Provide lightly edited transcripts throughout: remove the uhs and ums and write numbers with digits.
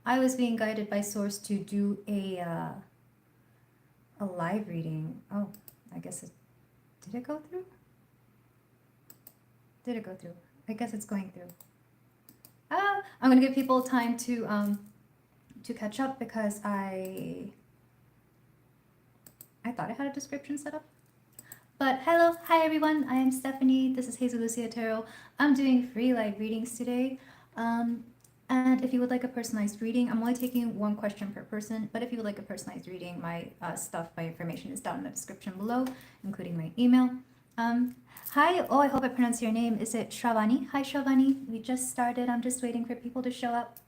I was being guided by Source to do a live reading. Oh, I guess it did it go through? Did it go through? I guess it's going through. I'm gonna give people time to catch up because I thought I had a description set up. But hello, hi everyone. I am Stephanie. This is Hazel Lucia Tarot. I'm doing free live readings today. And if you would like a personalized reading, I'm only taking one question per person. But if you would like a personalized reading, my my information is down in the description below, including my email. Hi. Oh, I hope I pronounced your name. Is it Shravani? Hi, Shravani. We just started. I'm just waiting for people to show up.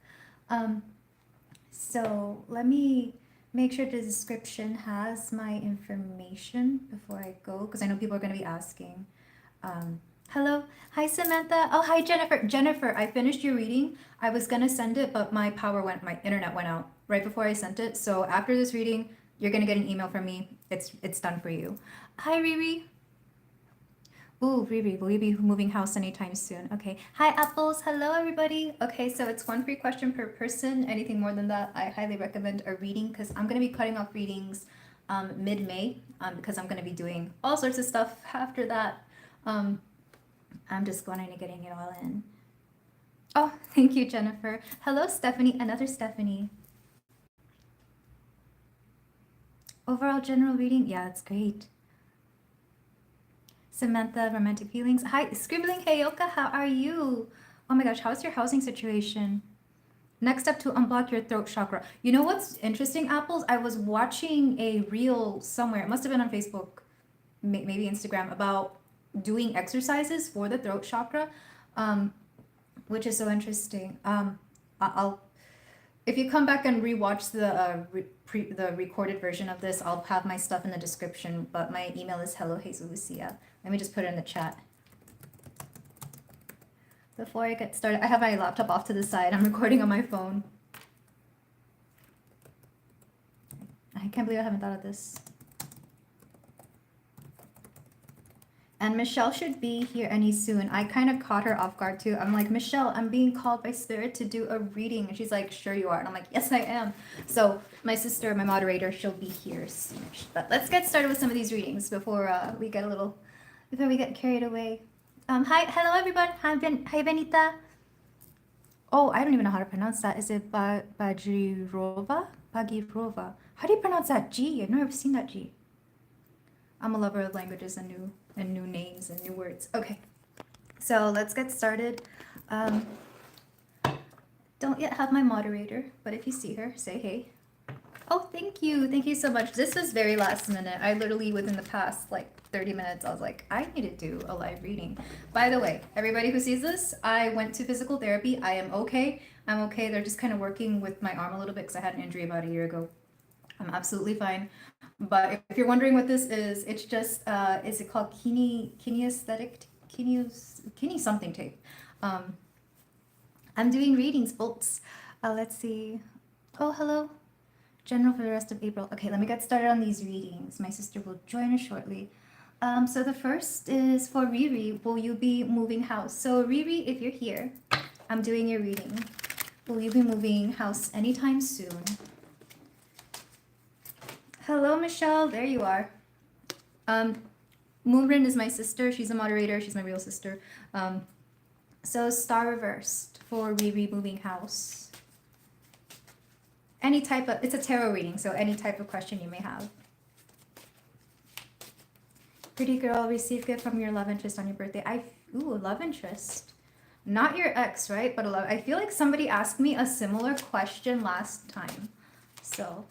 So let me make sure the description has my information before I go, because I know people are going to be asking. Hello. Hi, Samantha. Oh, hi, Jennifer. Jennifer, I finished your reading. I was going to send it, but my internet went out right before I sent it. So after this reading, you're going to get an email from me. It's done for you. Hi, Riri. Ooh, Riri, will you be moving house anytime soon? Okay. Hi, Apples. Hello, everybody. Okay, so it's one free question per person. Anything more than that, I highly recommend a reading because I'm going to be cutting off readings mid-May because I'm going to be doing all sorts of stuff after that. I'm just going to getting it all in. Oh, thank you, Jennifer. Hello, Stephanie. Another Stephanie. Overall general reading? Yeah, it's great. Samantha, romantic feelings. Hi, Scribbling Hayoka, how are you? Oh my gosh, how's your housing situation? Next step to unblock your throat chakra. You know what's interesting, Apples? I was watching a reel somewhere, it must have been on Facebook, maybe Instagram, about doing exercises for the throat chakra, which is so interesting. I'll if you come back and rewatch the recorded version of this, I'll have my stuff in the description, but my email is hellohazellucia. Let me just put it in the chat. Before I get started, I have my laptop off to the side. I'm recording on my phone. I can't believe I haven't thought of this. And Michelle should be here any soon. I kind of caught her off guard too. I'm like, Michelle, I'm being called by Spirit to do a reading. And she's like, sure you are. And I'm like, yes, I am. So my sister, my moderator, she'll be here soon. But let's get started with some of these readings before we get carried away. Hello everyone. Hi, Benita. Oh, I don't even know how to pronounce that. Is it Bagirova? Bagirova. How do you pronounce that G? I've never seen that G. I'm a lover of languages and new names and new words. Okay, so let's get started. Don't yet have my moderator, but if you see her, say hey. Oh, thank you so much. This was very last minute. I literally, within the past like 30 minutes, I was like, I need to do a live reading. By the way, everybody who sees this, I went to physical therapy. I am okay. I'm okay. They're just kind of working with my arm a little bit because I had an injury about a year ago. I'm absolutely fine. But if you're wondering what this is, it's just, is it called kinesthetic, kine something tape. I'm doing readings, folks. Let's see. Oh, hello. General for the rest of April. Okay, let me get started on these readings. My sister will join us shortly. So the first is for Riri. Will you be moving house? So Riri, if you're here, I'm doing your reading. Will you be moving house anytime soon? Hello, Michelle. There you are. Moonrin is my sister. She's a moderator. She's my real sister. So star reversed for Riri moving house. It's a tarot reading, so any type of question you may have. Pretty girl, receive gift from your love interest on your birthday. Ooh, love interest. Not your ex, right? But I feel like somebody asked me a similar question last time. So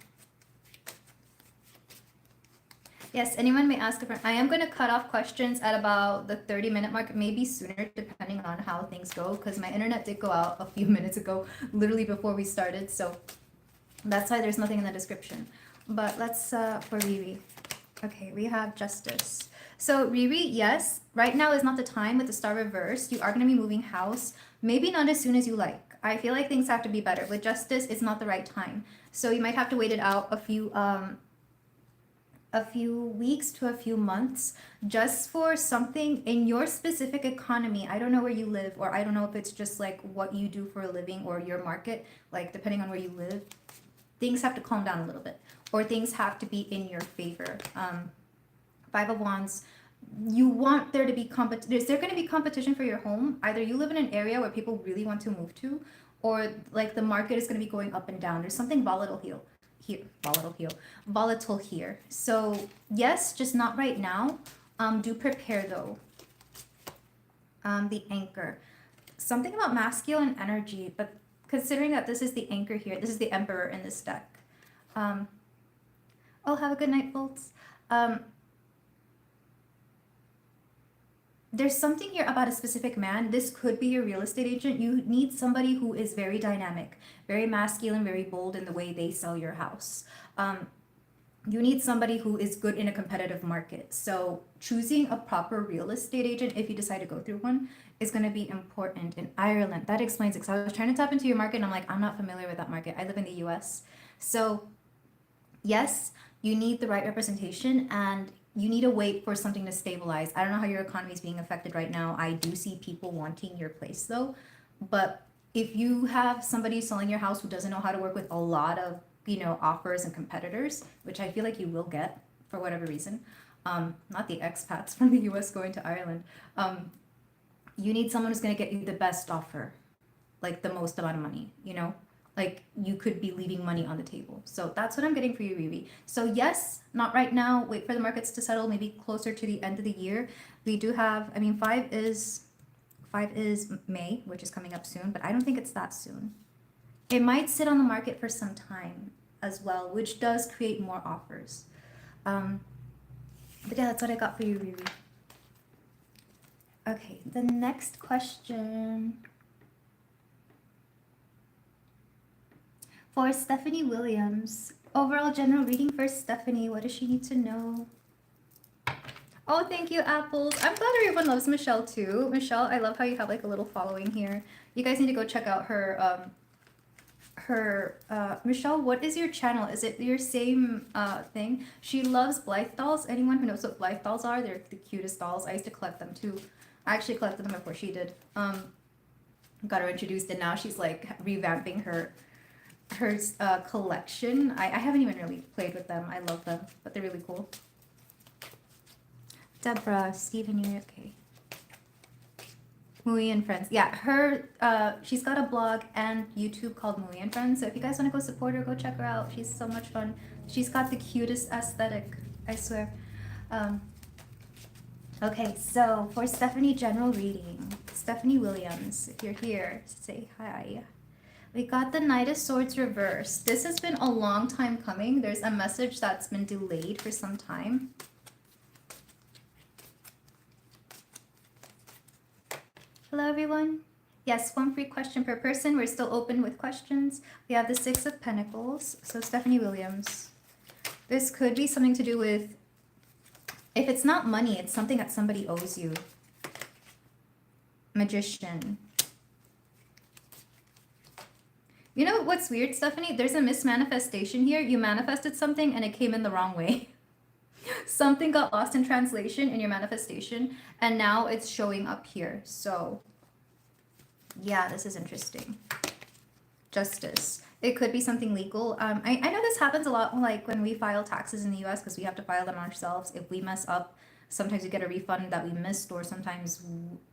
yes, anyone may ask a friend. I am going to cut off questions at about the 30-minute mark, maybe sooner, depending on how things go, because my internet did go out a few minutes ago, literally before we started, so that's why there's nothing in the description. But let's, for Riri. Okay, we have Justice. So Riri, yes, right now is not the time with the star reverse. You are going to be moving house, maybe not as soon as you like. I feel like things have to be better. With Justice, it's not the right time. So you might have to wait it out a a few weeks to a few months just for something in your specific economy. I don't know where you live, or I don't know if it's just like what you do for a living or your market, like depending on where you live, things have to calm down a little bit, or things have to be in your favor. Five of Wands, you want there to be is there going to be competition for your home? Either you live in an area where people really want to move to, or like the market is going to be going up and down. There's something volatile here. So yes, just not right now. Do prepare though. The Anchor, something about masculine energy, but considering that this is the Anchor here, this is the Emperor in this deck. Oh, have a good night, folks. There's something here about a specific man. This could be your real estate agent. You need somebody who is very dynamic, very masculine, very bold in the way they sell your house. You need somebody who is good in a competitive market. So choosing a proper real estate agent, if you decide to go through one, is going to be important. In Ireland, that explains it. Because I was trying to tap into your market and I'm like, I'm not familiar with that market. I live in the US. So yes, you need the right representation, and you need to wait for something to stabilize. I don't know how your economy is being affected right now. I do see people wanting your place though. But if you have somebody selling your house who doesn't know how to work with a lot of, offers and competitors, which I feel like you will get for whatever reason, not the expats from the US going to Ireland, you need someone who's going to get you the best offer, like the most amount of money, like you could be leaving money on the table. So that's what I'm getting for you, Riri. So yes, not right now. Wait for the markets to settle, maybe closer to the end of the year. We do have, five is May, which is coming up soon, but I don't think it's that soon. It might sit on the market for some time as well, which does create more offers. But yeah, that's what I got for you, Riri. Okay, the next question. For Stephanie Williams, overall general reading for Stephanie. What does she need to know? Oh, thank you, Apples. I'm glad everyone loves Michelle too. Michelle, I love how you have like a little following here. You guys need to go check out her, Michelle, what is your channel? Is it your same thing? She loves Blythe dolls. Anyone who knows what Blythe dolls are, they're the cutest dolls. I used to collect them too. I actually collected them before she did. Got her introduced, and now she's like revamping her collection. I haven't even really played with them. I love them, but they're really cool. Deborah, Steven, you're okay. Mui and Friends. Yeah, her she's got a blog and YouTube called Mui and Friends. So if you guys want to go support her, go check her out. She's so much fun. She's got the cutest aesthetic, I swear. Okay, so for Stephanie general reading, Stephanie Williams, if you're here, say hi. We got the Knight of Swords reversed. This has been a long time coming. There's a message that's been delayed for some time. Hello, everyone. Yes, one free question per person. We're still open with questions. We have the Six of Pentacles. So Stephanie Williams. This could be something to do with, if it's not money, it's something that somebody owes you. Magician. You know what's weird, Stephanie? There's a mismanifestation here. You manifested something and it came in the wrong way. Something got lost in translation in your manifestation, and now it's showing up here. So, yeah, this is interesting. Justice. It could be something legal. I know this happens a lot, like when we file taxes in the US, because we have to file them ourselves. If we mess up, sometimes you get a refund that we missed, or sometimes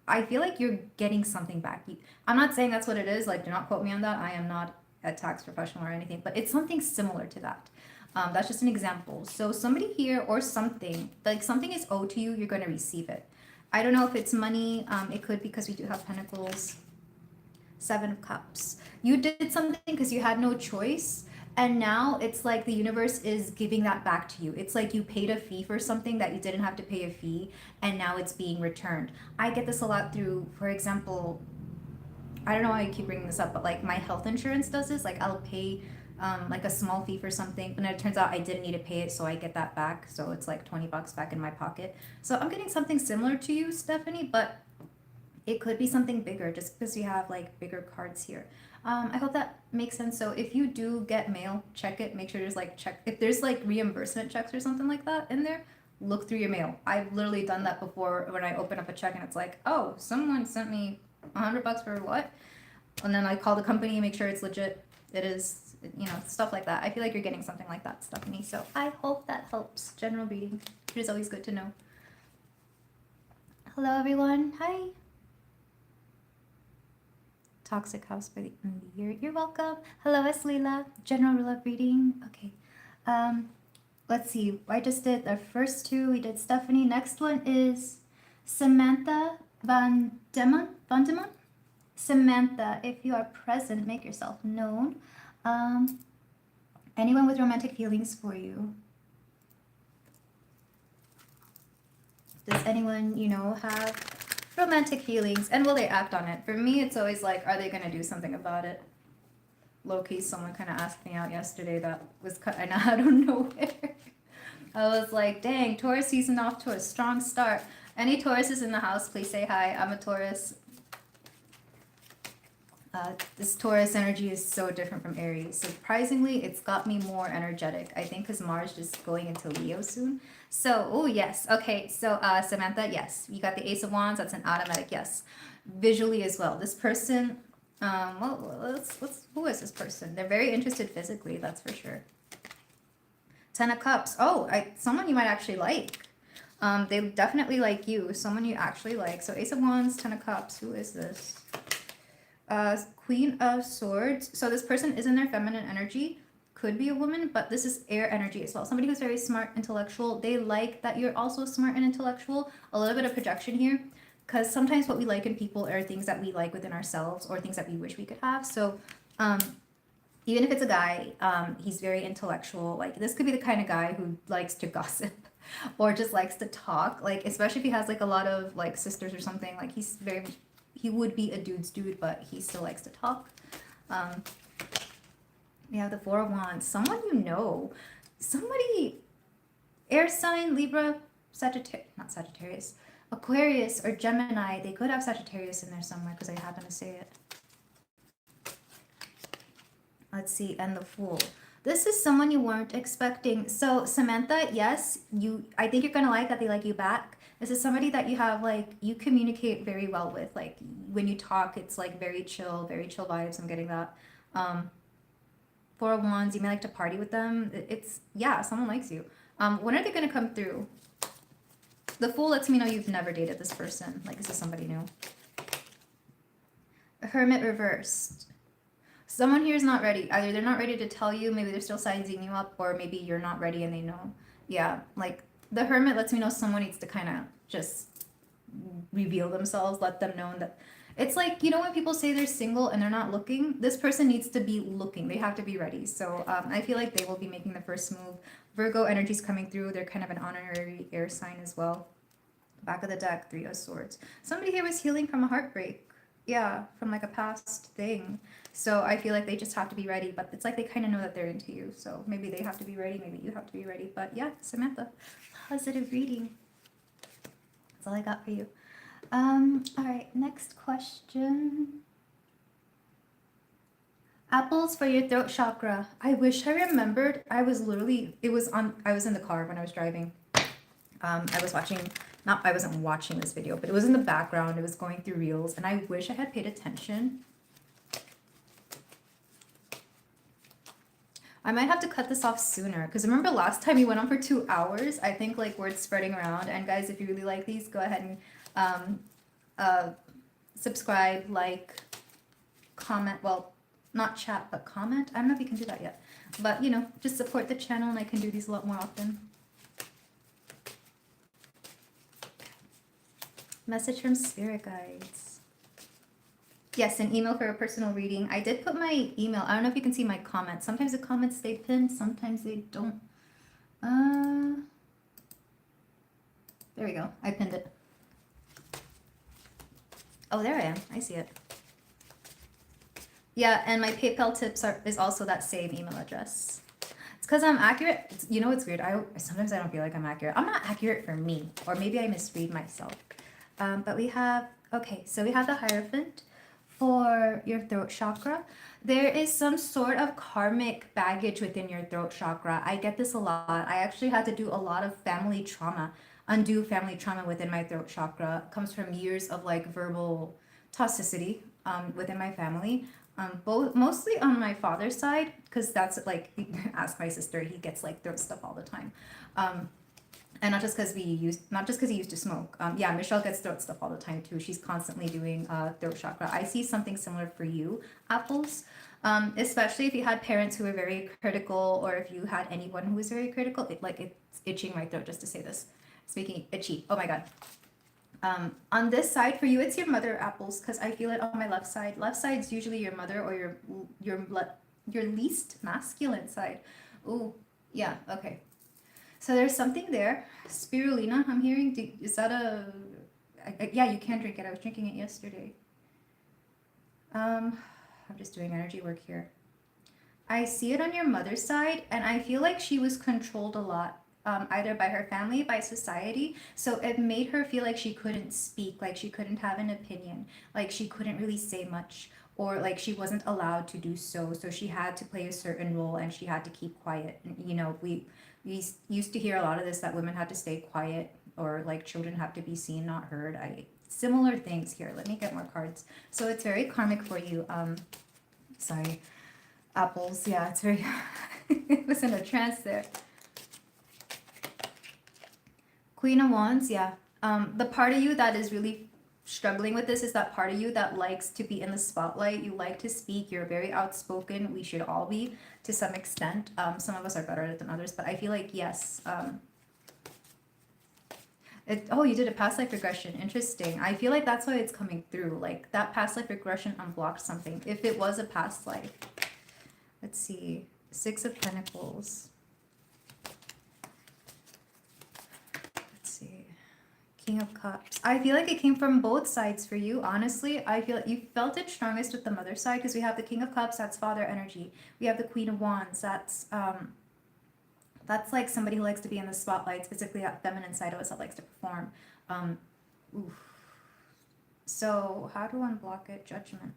I feel like you're getting something back. I'm not saying that's what it is. Like, do not quote me on that. I am not a tax professional or anything, but it's something similar to that. That's just an example. So somebody here or something, like something is owed to you, you're going to receive it. I don't know if it's money. It could, because we do have Pentacles. Seven of Cups. You did something because you had no choice, and now it's like the universe is giving that back to you. It's like you paid a fee for something that you didn't have to pay a fee, and now it's being returned. I get this a lot through, for example, I don't know why I keep bringing this up, but like my health insurance does this. Like I'll pay like a small fee for something, but it turns out I didn't need to pay it, so I get that back. So it's like $20 back in my pocket. So I'm getting something similar to you, Stephanie, but it could be something bigger just because you have like bigger cards here. I hope that makes sense. So if you do get mail, check it. Make sure there's like if there's like reimbursement checks or something like that in there, look through your mail. I've literally done that before when I open up a check and it's like, oh, someone sent me $100 for what? And then I call the company, make sure it's legit. It is, you know, stuff like that. I feel like you're getting something like that, Stephanie. So I hope that helps. General reading. It is always good to know. Hello, everyone. Hi. Toxic house by the end of the year. You're welcome. Hello, it's Leela. General love reading. Okay. Let's see. I just did the first two. We did Stephanie. Next one is Samantha Van Demon. Samantha, if you are present, make yourself known. Anyone with romantic feelings for you? Does anyone, you know, have romantic feelings? And will they act on it? For me, it's always like, are they going to do something about it? Low-key, someone kind of asked me out yesterday that was kind of out of nowhere. I was like, dang, Taurus season off to a strong start. Any Tauruses in the house, please say hi. I'm a Taurus. This Taurus energy is so different from Aries. Surprisingly, it's got me more energetic. I think because Mars is going into Leo soon. So, oh yes. Okay, so Samantha, yes. You got the Ace of Wands. That's an automatic yes. Visually as well. This person, who is this person? They're very interested physically, that's for sure. 10 of Cups. Oh, someone you might actually like. They definitely like you. Someone you actually like. So Ace of Wands, 10 of Cups. Who is this? Queen of Swords. So this person is in their feminine energy. Could be a woman, but this is air energy as well. Somebody who's very smart, intellectual. They like that you're also smart and intellectual. A little bit of projection here, because sometimes what we like in people are things that we like within ourselves or things that we wish we could have. So even if it's a guy, he's very intellectual. Like this could be the kind of guy who likes to gossip or just likes to talk. Like especially if he has like a lot of like sisters or something. Like he would be a dude's dude, but he still likes to talk. We have the 4 of Wands. Someone you know. Somebody, air sign, Libra, not Sagittarius, Aquarius or Gemini. They could have Sagittarius in there somewhere because I happen to say it. Let's see, and the Fool. This is someone you weren't expecting. So Samantha, yes, I think you're going to like that they like you back. This is somebody that you have, like, you communicate very well with. Like, when you talk, it's, like, very chill vibes. I'm getting that. 4 of Wands, you may like to party with them. Yeah, someone likes you. When are they going to come through? The Fool lets me know you've never dated this person. Like, this is somebody new. Hermit reversed. Someone here is not ready. Either they're not ready to tell you, maybe they're still sizing you up, or maybe you're not ready and they know. Yeah, like, the Hermit lets me know someone needs to kind of just reveal themselves, let them know that it's like, you know, when people say they're single and they're not looking, this person needs to be looking. They have to be ready. So I feel like they will be making the first move. Virgo energy's coming through. They're kind of an honorary air sign as well. Back of the deck, 3 of Swords. Somebody here was healing from a heartbreak. Yeah, from like a past thing. So I feel like they just have to be ready, but it's like they kind of know that they're into you. So maybe they have to be ready, maybe you have to be ready. But yeah, Samantha, positive reading. That's all I got for you. All right, next question. Apples for your throat chakra. I wish I remembered. I was in the car when I was driving. I wasn't watching this video, but it was in the background. It was going through reels, and I wish I had paid attention. I might have to cut this off sooner, because remember last time we went on for 2 hours? I think like word's spreading around. And guys, if you really like these, go ahead and subscribe, like, comment. Well, not chat, but comment. I don't know if you can do that yet. But, you know, just support the channel and I can do these a lot more often. Message from spirit guides. Yes, an email for a personal reading. I did put my email. I don't know if you can see my comments. Sometimes the comments stay pinned, sometimes they don't. There we go. I pinned it. Oh, there I am. I see it. Yeah, and my PayPal tips is also that same email address. It's because I'm accurate. You know what's weird? Sometimes I don't feel like I'm accurate. I'm not accurate for me, or maybe I misread myself. But we have, okay, so we have the Hierophant for your throat chakra. There is some sort of karmic baggage within your throat chakra. I get this a lot. I actually had to do a lot of family trauma, undo family trauma within my throat chakra. It comes from years of like verbal toxicity within my family. Both mostly on my father's side, because that's like ask my sister. He gets like throat stuff all the time. Um, and not just because he used to smoke. Yeah, Michelle gets throat stuff all the time too. She's constantly doing throat chakra. I see something similar for you, Apples. Especially if you had parents who were very critical, or if you had anyone who was very critical. It's itching my throat just to say this. It's making itchy. Oh my god. On this side for you, it's your mother, Apples, because I feel it on my left side. Left side's usually your mother or your least masculine side. Ooh, yeah, okay. So there's something there. Spirulina, I'm hearing. Is that yeah, you can drink it. I was drinking it yesterday. I'm just doing energy work here. I see it on your mother's side, and I feel like she was controlled a lot, either by her family, by society. So it made her feel like she couldn't speak, like she couldn't have an opinion, like she couldn't really say much, or like she wasn't allowed to do so. So she had to play a certain role, and she had to keep quiet. You know, we used to hear a lot of this, that women had to stay quiet, or like children have to be seen, not heard. Similar things here. Let me get more cards. So it's very karmic for you. Sorry, Apples. Yeah, it's very. It was in a trance there. Queen of Wands. Yeah. The part of you that is really struggling with this is that part of you that likes to be in the spotlight. You like to speak. You're very outspoken. We should all be to some extent. Some of us are better at it than others, but I feel like yes. Oh, you did a past life regression. Interesting. I feel like that's why it's coming through. Like that past life regression unblocked something. If it was a past life. Let's see. Six of Pentacles. Let's see. King of Cups. I feel like it came from both sides for you. Honestly, I feel like you felt it strongest with the mother side, because we have the King of Cups, that's father energy. We have the Queen of Wands, that's like somebody who likes to be in the spotlight, specifically that feminine side of us that likes to perform. Oof. So how to unblock it? Judgment.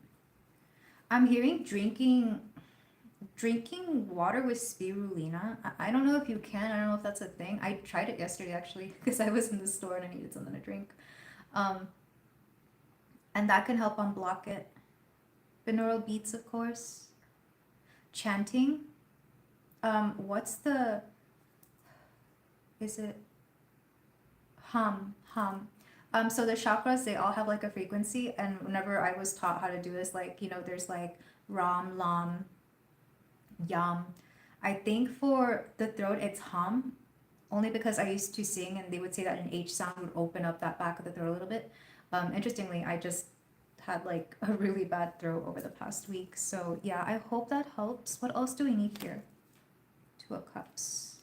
I'm hearing drinking water with spirulina. I don't know if you can. I don't know if that's a thing. I tried it yesterday actually, because I was in the store and I needed something to drink. And that can help unblock it. Binaural beats, of course. Chanting. What's the... Is it... Hum. So the chakras, they all have like a frequency, and whenever I was taught how to do this, like, you know, there's like Ram, Lam, Yam. I think for the throat, it's hum, only because I used to sing and they would say that an H sound would open up that back of the throat a little bit. Interestingly, I just had like a really bad throat over the past week. So yeah, I hope that helps. What else do we need here? Two of Cups.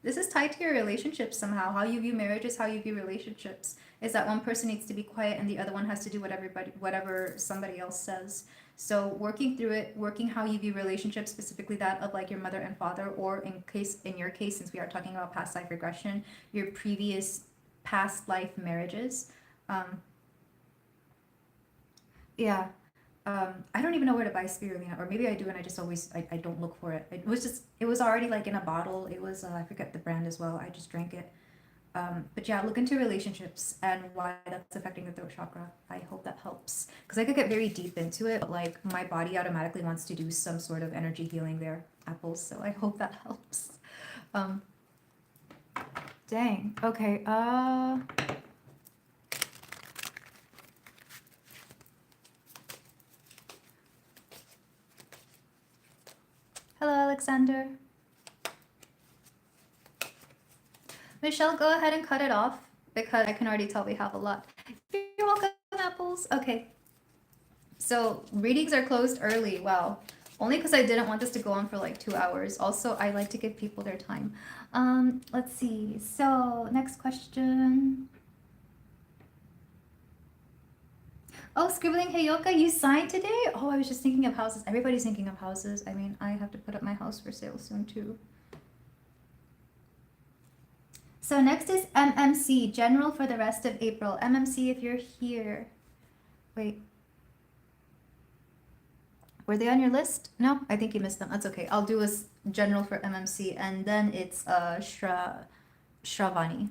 This is tied to your relationships somehow. How you view marriages, how you view relationships. Is that one person needs to be quiet and the other one has to do whatever somebody else says. So working through it, working how you view relationships, specifically that of like your mother and father, or in your case, since we are talking about past life regression, your previous past life marriages. Yeah. I don't even know where to buy spirulina, or maybe I do and I just always, I don't look for it. It was already like in a bottle. It was, I forget the brand as well. I just drank it. But yeah, look into relationships and why that's affecting the throat chakra. I hope that helps, because I could get very deep into it, but like my body automatically wants to do some sort of energy healing there, Apples. So I hope that helps. Dang. Okay. Hello, Alexander. Michelle, go ahead and cut it off, because I can already tell we have a lot. You're welcome, Apples. Okay. So readings are closed early. Wow. Only because I didn't want this to go on for like 2 hours. Also, I like to give people their time. Let's see. So next question. Oh, Scribbling Hayoka, you signed today? Oh, I was just thinking of houses. Everybody's thinking of houses. I mean, I have to put up my house for sale soon too. So next is MMC, General for the rest of April. MMC, if you're here. Wait. Were they on your list? No, I think you missed them. That's okay. I'll do a general for MMC, and then it's Shravani.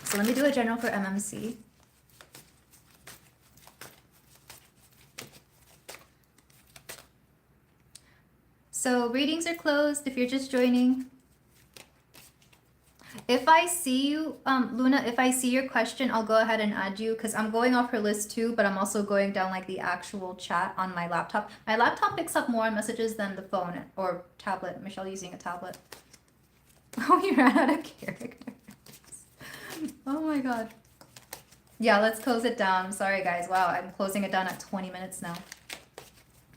So let me do a general for MMC. So readings are closed if you're just joining. If I see you, Luna, if I see your question, I'll go ahead and add you because I'm going off her list too, but I'm also going down like the actual chat on my laptop. My laptop picks up more messages than the phone or tablet. Michelle using a tablet. Oh, you ran out of characters. Oh my god. Yeah, let's close it down. Sorry guys. Wow, I'm closing it down at 20 minutes now.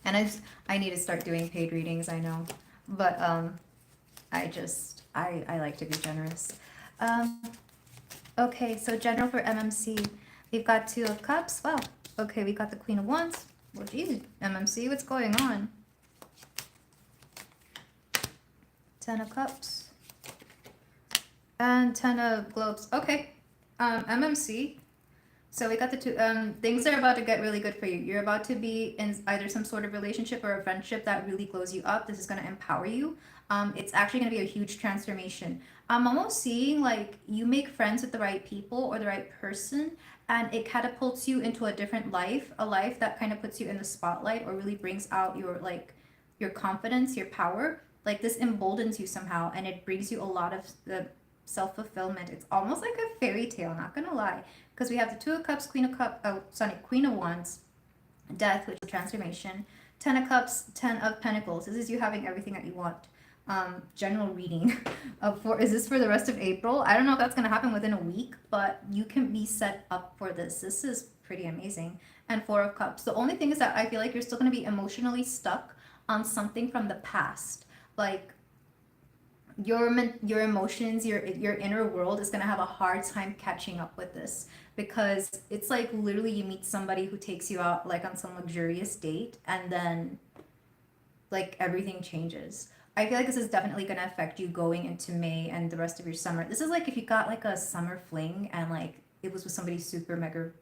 And I need to start doing paid readings, I know. But I like to be generous. Okay, so general for MMC. We've got 2 of Cups. Wow. Okay, we got the Queen of Wands. Well, geez, MMC, what's going on? 10 of Cups. And 10 of Globes. Okay. MMC. So we got the 2. Things are about to get really good for you. You're about to be in either some sort of relationship or a friendship that really glows you up. This is going to empower you. It's actually going to be a huge transformation. I'm almost seeing like you make friends with the right people or the right person, and it catapults you into a different life, a life that kind of puts you in the spotlight or really brings out your confidence, your power. Like this emboldens you somehow, and it brings you a lot of the self-fulfillment. It's almost like a fairy tale, not gonna lie, because we have the 2 of Cups, Queen of Wands, Death, which is transformation, 10 of Cups, 10 of Pentacles. This is you having everything that you want. General reading is this for the rest of April? I don't know if that's gonna happen within a week, but you can be set up for this. This is pretty amazing. And 4 of Cups. The only thing is that I feel like you're still gonna be emotionally stuck on something from the past, like your emotions, your inner world is going to have a hard time catching up with this, because it's like literally you meet somebody who takes you out like on some luxurious date, and then like everything changes. I feel like this is definitely going to affect you going into May and the rest of your summer. This is like if you got like a summer fling and like it was with somebody super mega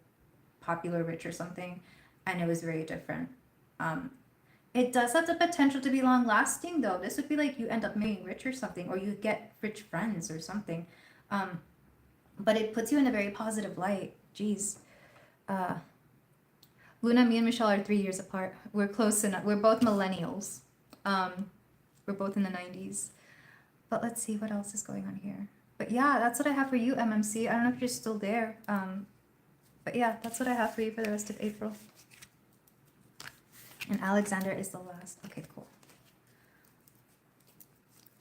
popular, rich or something, and it was very different. It does have the potential to be long lasting though. This would be like you end up marrying rich or something, or you get rich friends or something. But it puts you in a very positive light. Jeez. Luna, me and Michelle are 3 years apart. We're close enough. We're both millennials. We're both in the 90s. But let's see what else is going on here. But yeah, that's what I have for you, MMC. I don't know if you're still there. But yeah, that's what I have for you for the rest of April. And Alexander is the last. Okay, cool.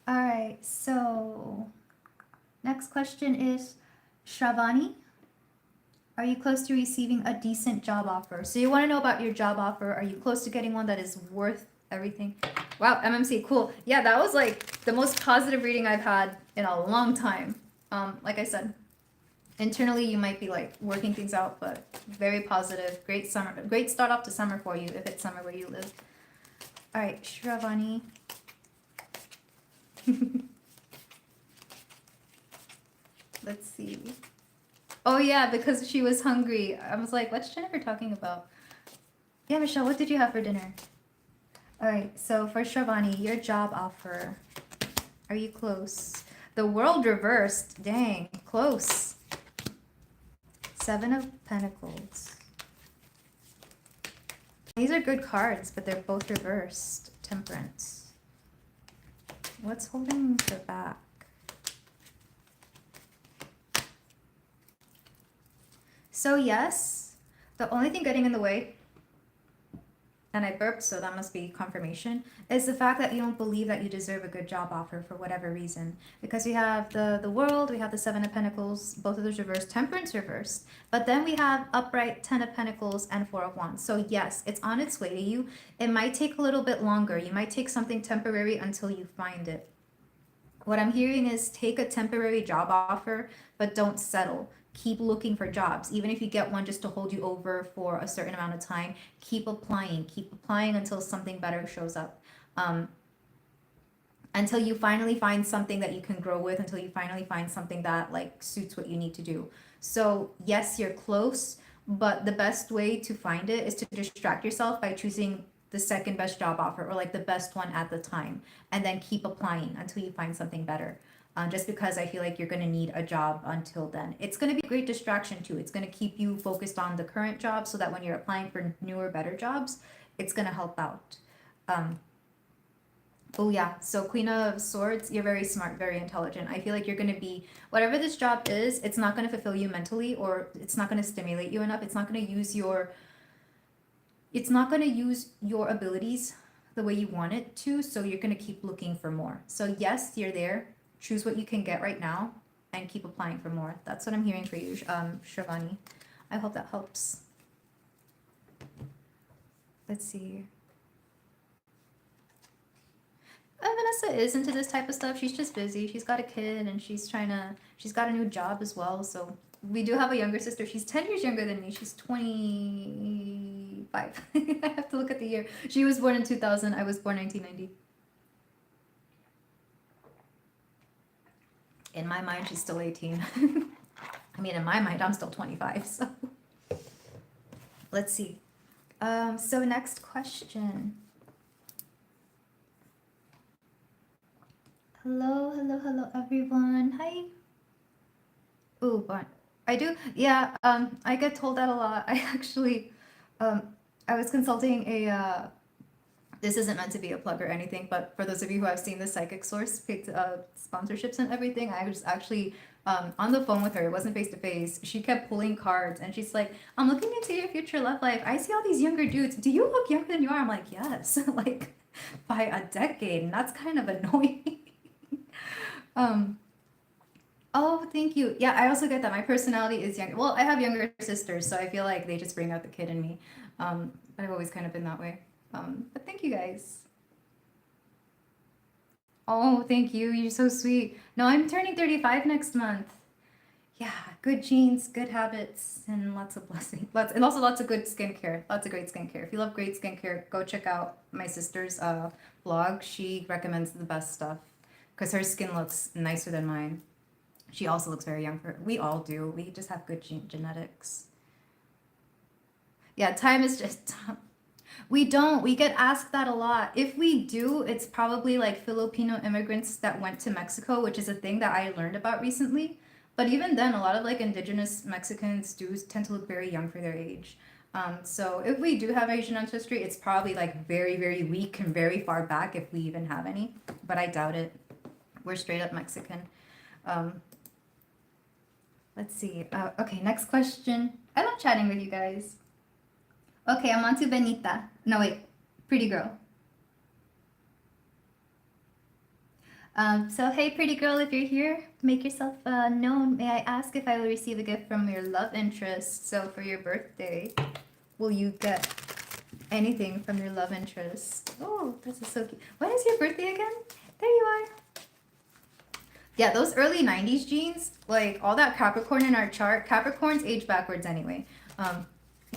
All right, so next question is Shravani. Are you close to receiving a decent job offer? So you want to know about your job offer. Are you close to getting one that is worth everything? Wow, MMC, cool. Yeah, that was like the most positive reading I've had in a long time. Like I said, internally you might be like working things out, but very positive. Great summer, great start off to summer for you if it's summer where you live. All right, Shravani. Let's see. Oh yeah, because she was hungry. I was like, what's Jennifer talking about? Yeah, Michelle, what did you have for dinner? All right, so for Shravani, your job offer. Are you close? The world reversed. Dang, close. 7 of Pentacles. These are good cards, but they're both reversed. Temperance. What's holding her back? So yes, the only thing getting in the way, and I burped, so that must be confirmation, is the fact that you don't believe that you deserve a good job offer for whatever reason. Because we have the world, we have the 7 of Pentacles, both of those reversed, Temperance reversed. But then we have upright 10 of Pentacles and 4 of Wands. So yes, it's on its way to you. It might take a little bit longer. You might take something temporary until you find it. What I'm hearing is take a temporary job offer, but don't settle. Keep looking for jobs. Even if you get one just to hold you over for a certain amount of time, keep applying until something better shows up. Until you finally find something that you can grow with, until you finally find something that like suits what you need to do. So yes, you're close, but the best way to find it is to distract yourself by choosing the second best job offer or like the best one at the time, and then keep applying until you find something better. Just because I feel like you're going to need a job until then. It's going to be a great distraction too. It's going to keep you focused on the current job so that when you're applying for newer, better jobs, it's going to help out. Oh yeah, so Queen of Swords, you're very smart, very intelligent. I feel like you're going to be, whatever this job is, it's not going to fulfill you mentally, or it's not going to stimulate you enough. It's not going to use your abilities the way you want it to, so you're going to keep looking for more. So yes, you're there. Choose what you can get right now and keep applying for more. That's what I'm hearing for you, Shravani. I hope that helps. Let's see. Vanessa is into this type of stuff. She's just busy. She's got a kid and she's got a new job as well. So we do have a younger sister. She's 10 years younger than me. She's 25. I have to look at the year. She was born in 2000. I was born 1990. In my mind, she's still 18. I mean, in my mind, I'm still 25. So let's see. So next question. Hello, everyone. Hi. Oh, but I do. Yeah, I get told that a lot. I actually, I was consulting a, this isn't meant to be a plug or anything, but for those of you who have seen the Psychic Source picked sponsorships and everything, I was actually on the phone with her. It wasn't face to face. She kept pulling cards and she's like, I'm looking into your future love life. I see all these younger dudes. Do you look younger than you are? I'm like, yes, like by a decade. And that's kind of annoying. Oh, thank you. Yeah, I also get that. My personality is younger. Well, I have younger sisters, so I feel like they just bring out the kid in me. But I've always kind of been that way. But thank you guys. Oh, thank you. You're so sweet. No, I'm turning 35 next month. Yeah, good genes, good habits, and lots of blessings. And also lots of good skincare. Lots of great skincare. If you love great skincare, go check out my sister's blog. She recommends the best stuff because her skin looks nicer than mine. She also looks very young. We all do. We just have good genetics. Yeah, time is just... We don't. We get asked that a lot. If we do, it's probably like Filipino immigrants that went to Mexico, which is a thing that I learned about recently. But even then, a lot of like indigenous Mexicans do tend to look very young for their age. So if we do have Asian ancestry, it's probably like very, very weak and very far back if we even have any. But I doubt it. We're straight up Mexican. Let's see. Okay, next question. I love chatting with you guys. Okay, I'm on to Benita. No, wait. Pretty girl. So, hey, pretty girl, if you're here, make yourself known. May I ask if I will receive a gift from your love interest? So, for your birthday, will you get anything from your love interest? Oh, this is so cute. When is your birthday again? There you are. Yeah, those early 90s genes, like all that Capricorn in our chart, Capricorns age backwards anyway.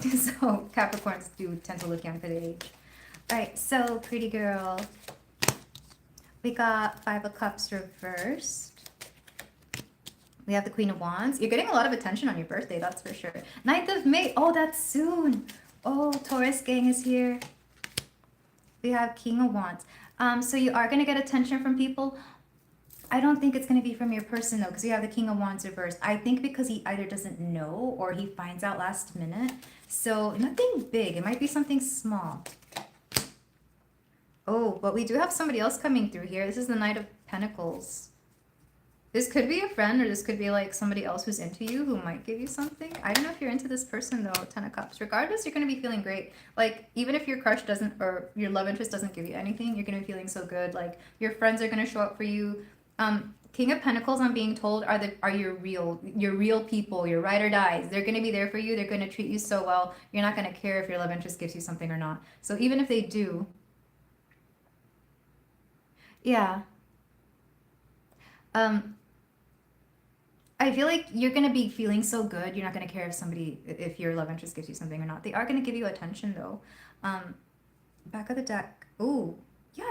So Capricorns do tend to look young for their age. All right, so pretty girl. We got 5 of Cups reversed. We have the Queen of Wands. You're getting a lot of attention on your birthday, that's for sure. 9th of May. Oh, that's soon. Oh, Taurus gang is here. We have King of Wands. So you are going to get attention from people. I don't think it's going to be from your person, though, because you have the King of Wands reversed. I think because he either doesn't know or he finds out last minute. So nothing big. It might be something small. Oh, but we do have somebody else coming through here. This is the Knight of Pentacles. This could be a friend, or this could be like somebody else who's into you who might give you something. I don't know if you're into this person, though. 10 of Cups. Regardless, you're going to be feeling great. Like, even if your crush doesn't, or your love interest doesn't give you anything, you're going to be feeling so good. Like, your friends are going to show up for you. King of Pentacles, I'm being told, are your real people, your ride or dies. They're going to be there for you. They're going to treat you so well. You're not going to care if your love interest gives you something or not. So even if they do, yeah. I feel like you're going to be feeling so good. You're not going to care if your love interest gives you something or not. They are going to give you attention, though. Back of the deck. Oh, yeah,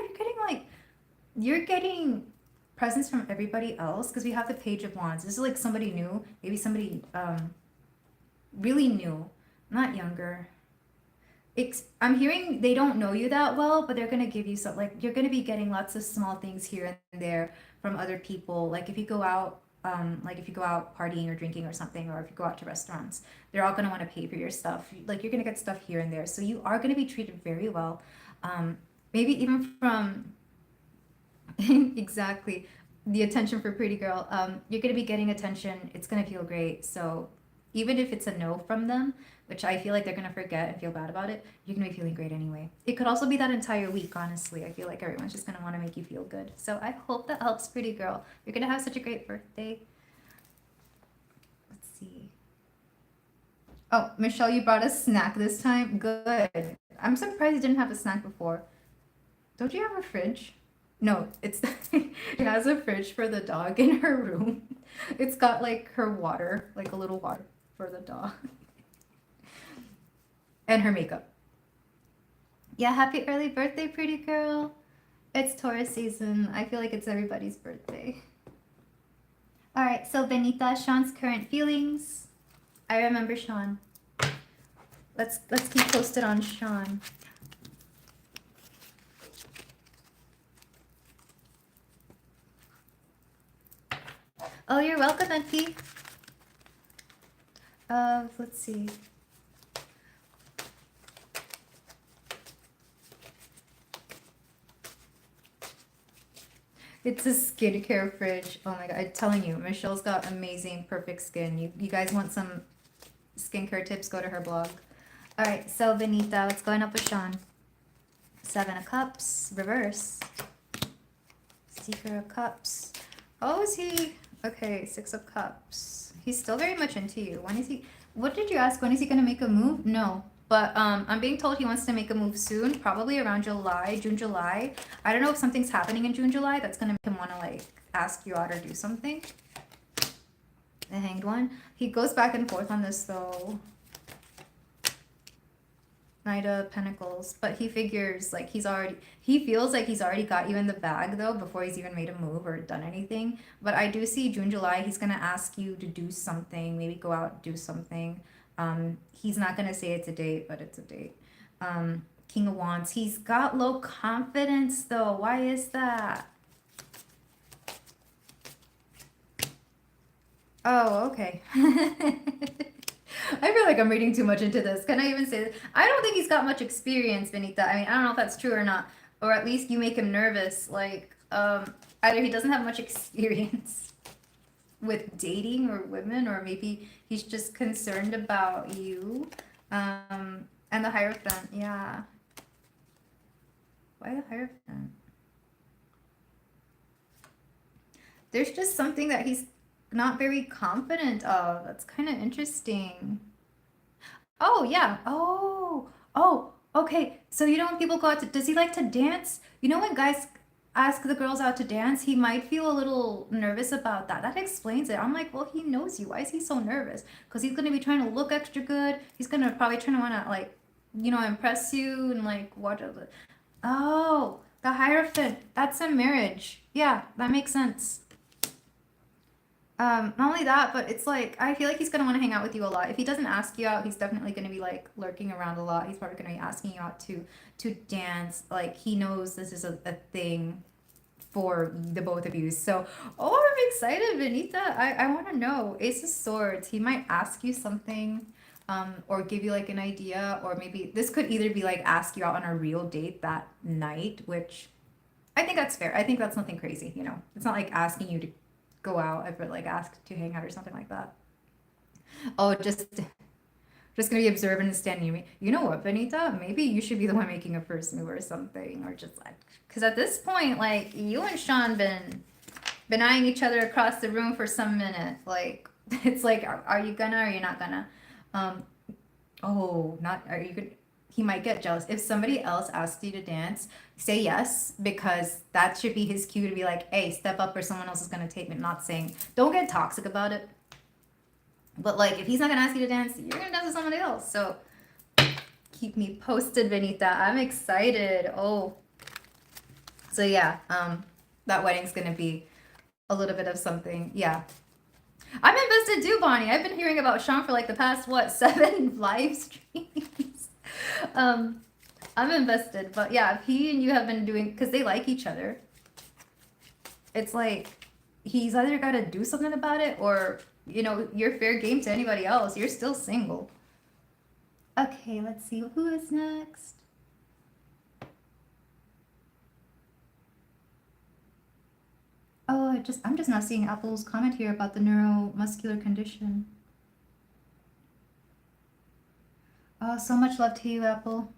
you're getting presents from everybody else, because we have the Page of Wands. This is like somebody new, maybe somebody really new, not younger. I'm hearing they don't know you that well, but they're gonna give you some, like, you're gonna be getting lots of small things here and there from other people. Like if you go out, like if you go out partying or drinking or something, or if you go out to restaurants, they're all gonna want to pay for your stuff. Like you're gonna get stuff here and there, so you are gonna be treated very well. Maybe even from exactly the attention for pretty girl. You're gonna be getting attention. It's gonna feel great. So even if it's a no from them, which I feel like they're gonna forget and feel bad about it, you're gonna be feeling great anyway. It could also be that entire week, honestly. I feel like everyone's just gonna want to make you feel good. So I hope that helps, pretty girl. You're gonna have such a great birthday. Let's see. Oh, Michelle, you brought a snack this time. Good. I'm surprised you didn't have a snack before. Don't you have a fridge? No, it's it has a fridge for the dog in her room. It's got like her water, like a little water for the dog. And her makeup. Yeah, happy early birthday, pretty girl. It's Taurus season. I feel like it's everybody's birthday. All right, so Benita, Sean's current feelings. I remember Sean. Let's keep posted on Sean. Oh, you're welcome, Auntie. Let's see. It's a skincare fridge. Oh my god, I'm telling you, Michelle's got amazing, perfect skin. You guys want some skincare tips? Go to her blog. All right, so Benita, what's going up with Sean? 7 of Cups, reverse. Seeker of Cups. Oh, is he? Okay, 6 of Cups. He's still very much into you. When is he? What did you ask? When is he gonna make a move? No. But I'm being told he wants to make a move soon, probably around July, June, July. I don't know if something's happening in June, July that's gonna make him want to like ask you out or do something. The Hanged One. He goes back and forth on this though. Knight of Pentacles, but he figures like he feels like he's already got you in the bag though before he's even made a move or done anything. But I do see June, July, he's gonna ask you to do something, maybe go out, do something. He's not gonna say it's a date, but it's a date. King of Wands, he's got low confidence though. Why is that? Oh, okay. I feel like I'm reading too much into this. Can I even say this? I don't think he's got much experience, Benita. I mean, I don't know if that's true or not. Or at least you make him nervous. Like, either he doesn't have much experience with dating or women, or maybe he's just concerned about you. And the Hierophant, yeah. Why the Hierophant? There's just something that he's not very confident of. That's kind of interesting. Oh, yeah. Oh, okay. So you know when people go out to, does he like to dance? You know when guys ask the girls out to dance, he might feel a little nervous about that. That explains it. I'm like, well, he knows you. Why is he so nervous? Because he's going to be trying to look extra good. He's going to probably trying to want to, like, you know, impress you and, like, watch it. Oh, the Hierophant. That's a marriage. Yeah, that makes sense. Not only that, but it's like, I feel like he's going to want to hang out with you a lot. If he doesn't ask you out, he's definitely going to be like lurking around a lot. He's probably going to be asking you out to dance. Like he knows this is a thing for the both of you. So, oh, I'm excited, Benita. I want to know. Ace of Swords. He might ask you something, or give you like an idea, or maybe this could either be like ask you out on a real date that night, which I think that's fair. I think that's nothing crazy, you know. It's not like asking you to go out, I would like ask to hang out or something like that. Oh, just gonna be observant and standing near me. You know what, Benita? Maybe you should be the one making a first move or something, or just like, because at this point, like you and Sean been eyeing each other across the room for some minute. Like it's like, are you gonna, or are you not gonna? Oh, not are you gonna? He might get jealous. If somebody else asks you to dance, say yes, because that should be his cue to be like, hey, step up or someone else is going to take me. Not saying, don't get toxic about it. But like, if he's not going to ask you to dance, you're going to dance with somebody else. So keep me posted, Benita. I'm excited. Oh, so yeah, that wedding's going to be a little bit of something. Yeah. I'm invested too, Bonnie. I've been hearing about Sean for like the past, 7 live streams. um, I'm invested, but yeah, if he and you have been doing, because they like each other, it's like he's either got to do something about it or, you know, you're fair game to anybody else. You're still single. Okay, let's see who is next. Oh, I'm just not seeing Apple's comment here about the neuromuscular condition. Oh, so much love to you, Apple.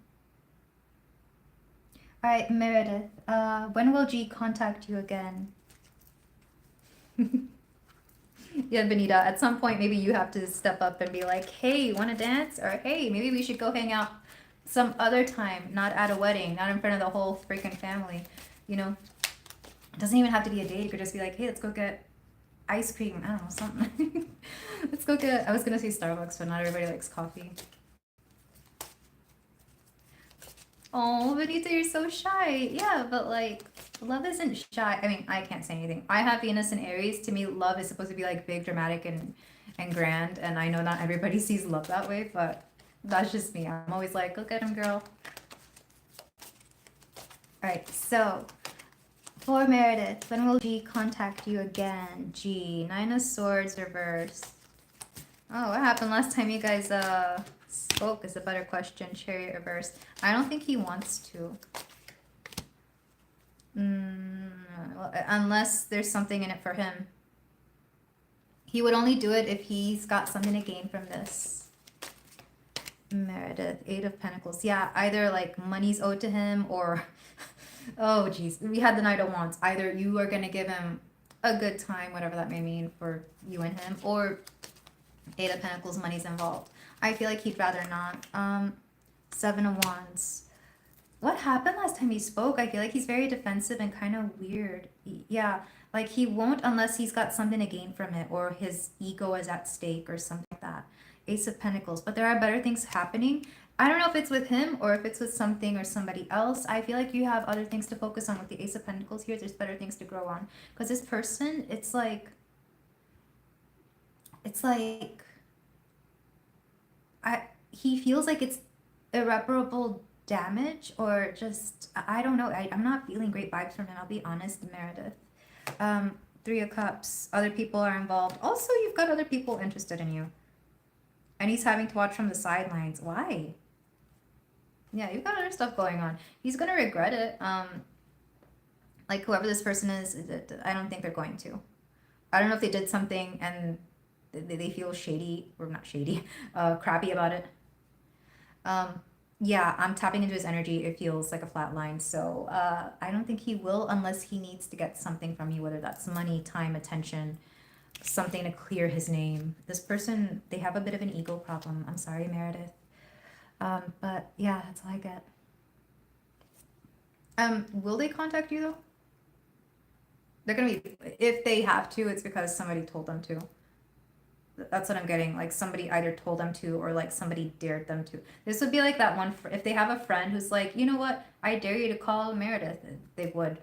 All right, Meredith. When will G contact you again? Yeah, Benita. At some point, maybe you have to step up and be like, "Hey, you want to dance?" Or "Hey, maybe we should go hang out some other time, not at a wedding, not in front of the whole freaking family." You know, it doesn't even have to be a date. You could just be like, "Hey, let's go get ice cream." I don't know, something. Let's go get. I was gonna say Starbucks, but not everybody likes coffee. Oh, Benita, you're so shy. Yeah, but like, love isn't shy. I mean, I can't say anything. I have Venus in Aries. To me, love is supposed to be like big, dramatic, and grand. And I know not everybody sees love that way, but that's just me. I'm always like, go get him, girl. All right, so for Meredith, when will G contact you again? G, Nine of Swords reverse. Oh, what happened last time you guys spoke is a better question. Chariot reverse. I don't think he wants to. Well, unless there's something in it for him. He would only do it if he's got something to gain from this. Meredith, Eight of Pentacles. Yeah, either like money's owed to him or... Oh, geez. We had the Knight of Wands. Either you are going to give him a good time, whatever that may mean for you and him, or Eight of Pentacles, money's involved. I feel like he'd rather not. Seven of Wands. What happened last time he spoke? I feel like he's very defensive and kind of weird. Yeah, like he won't unless he's got something to gain from it or his ego is at stake or something like that. Ace of Pentacles. But there are better things happening. I don't know if it's with him or if it's with something or somebody else. I feel like you have other things to focus on with the Ace of Pentacles here. There's better things to grow on. Because this person, it's like... he feels like it's irreparable damage or just, I don't know. I'm not feeling great vibes from him. I'll be honest, Meredith. Three of Cups. Other people are involved. Also, you've got other people interested in you. And he's having to watch from the sidelines. Why? Yeah, you've got other stuff going on. He's going to regret it. Like, whoever this person is, I don't think they're going to. I don't know if they did something and they feel shady, or not shady, crappy about it. Yeah, I'm tapping into his energy. It feels like a flat line. So I don't think he will unless he needs to get something from you, whether that's money, time, attention, something to clear his name. This person, they have a bit of an ego problem. I'm sorry, Meredith. But yeah, that's all I get. Will they contact you though? They're gonna be, if they have to, it's because somebody told them to. That's what I'm getting. Like somebody either told them to or like somebody dared them to. This would be like that one, if they have a friend who's like, you know what, I dare you to call Meredith, they would.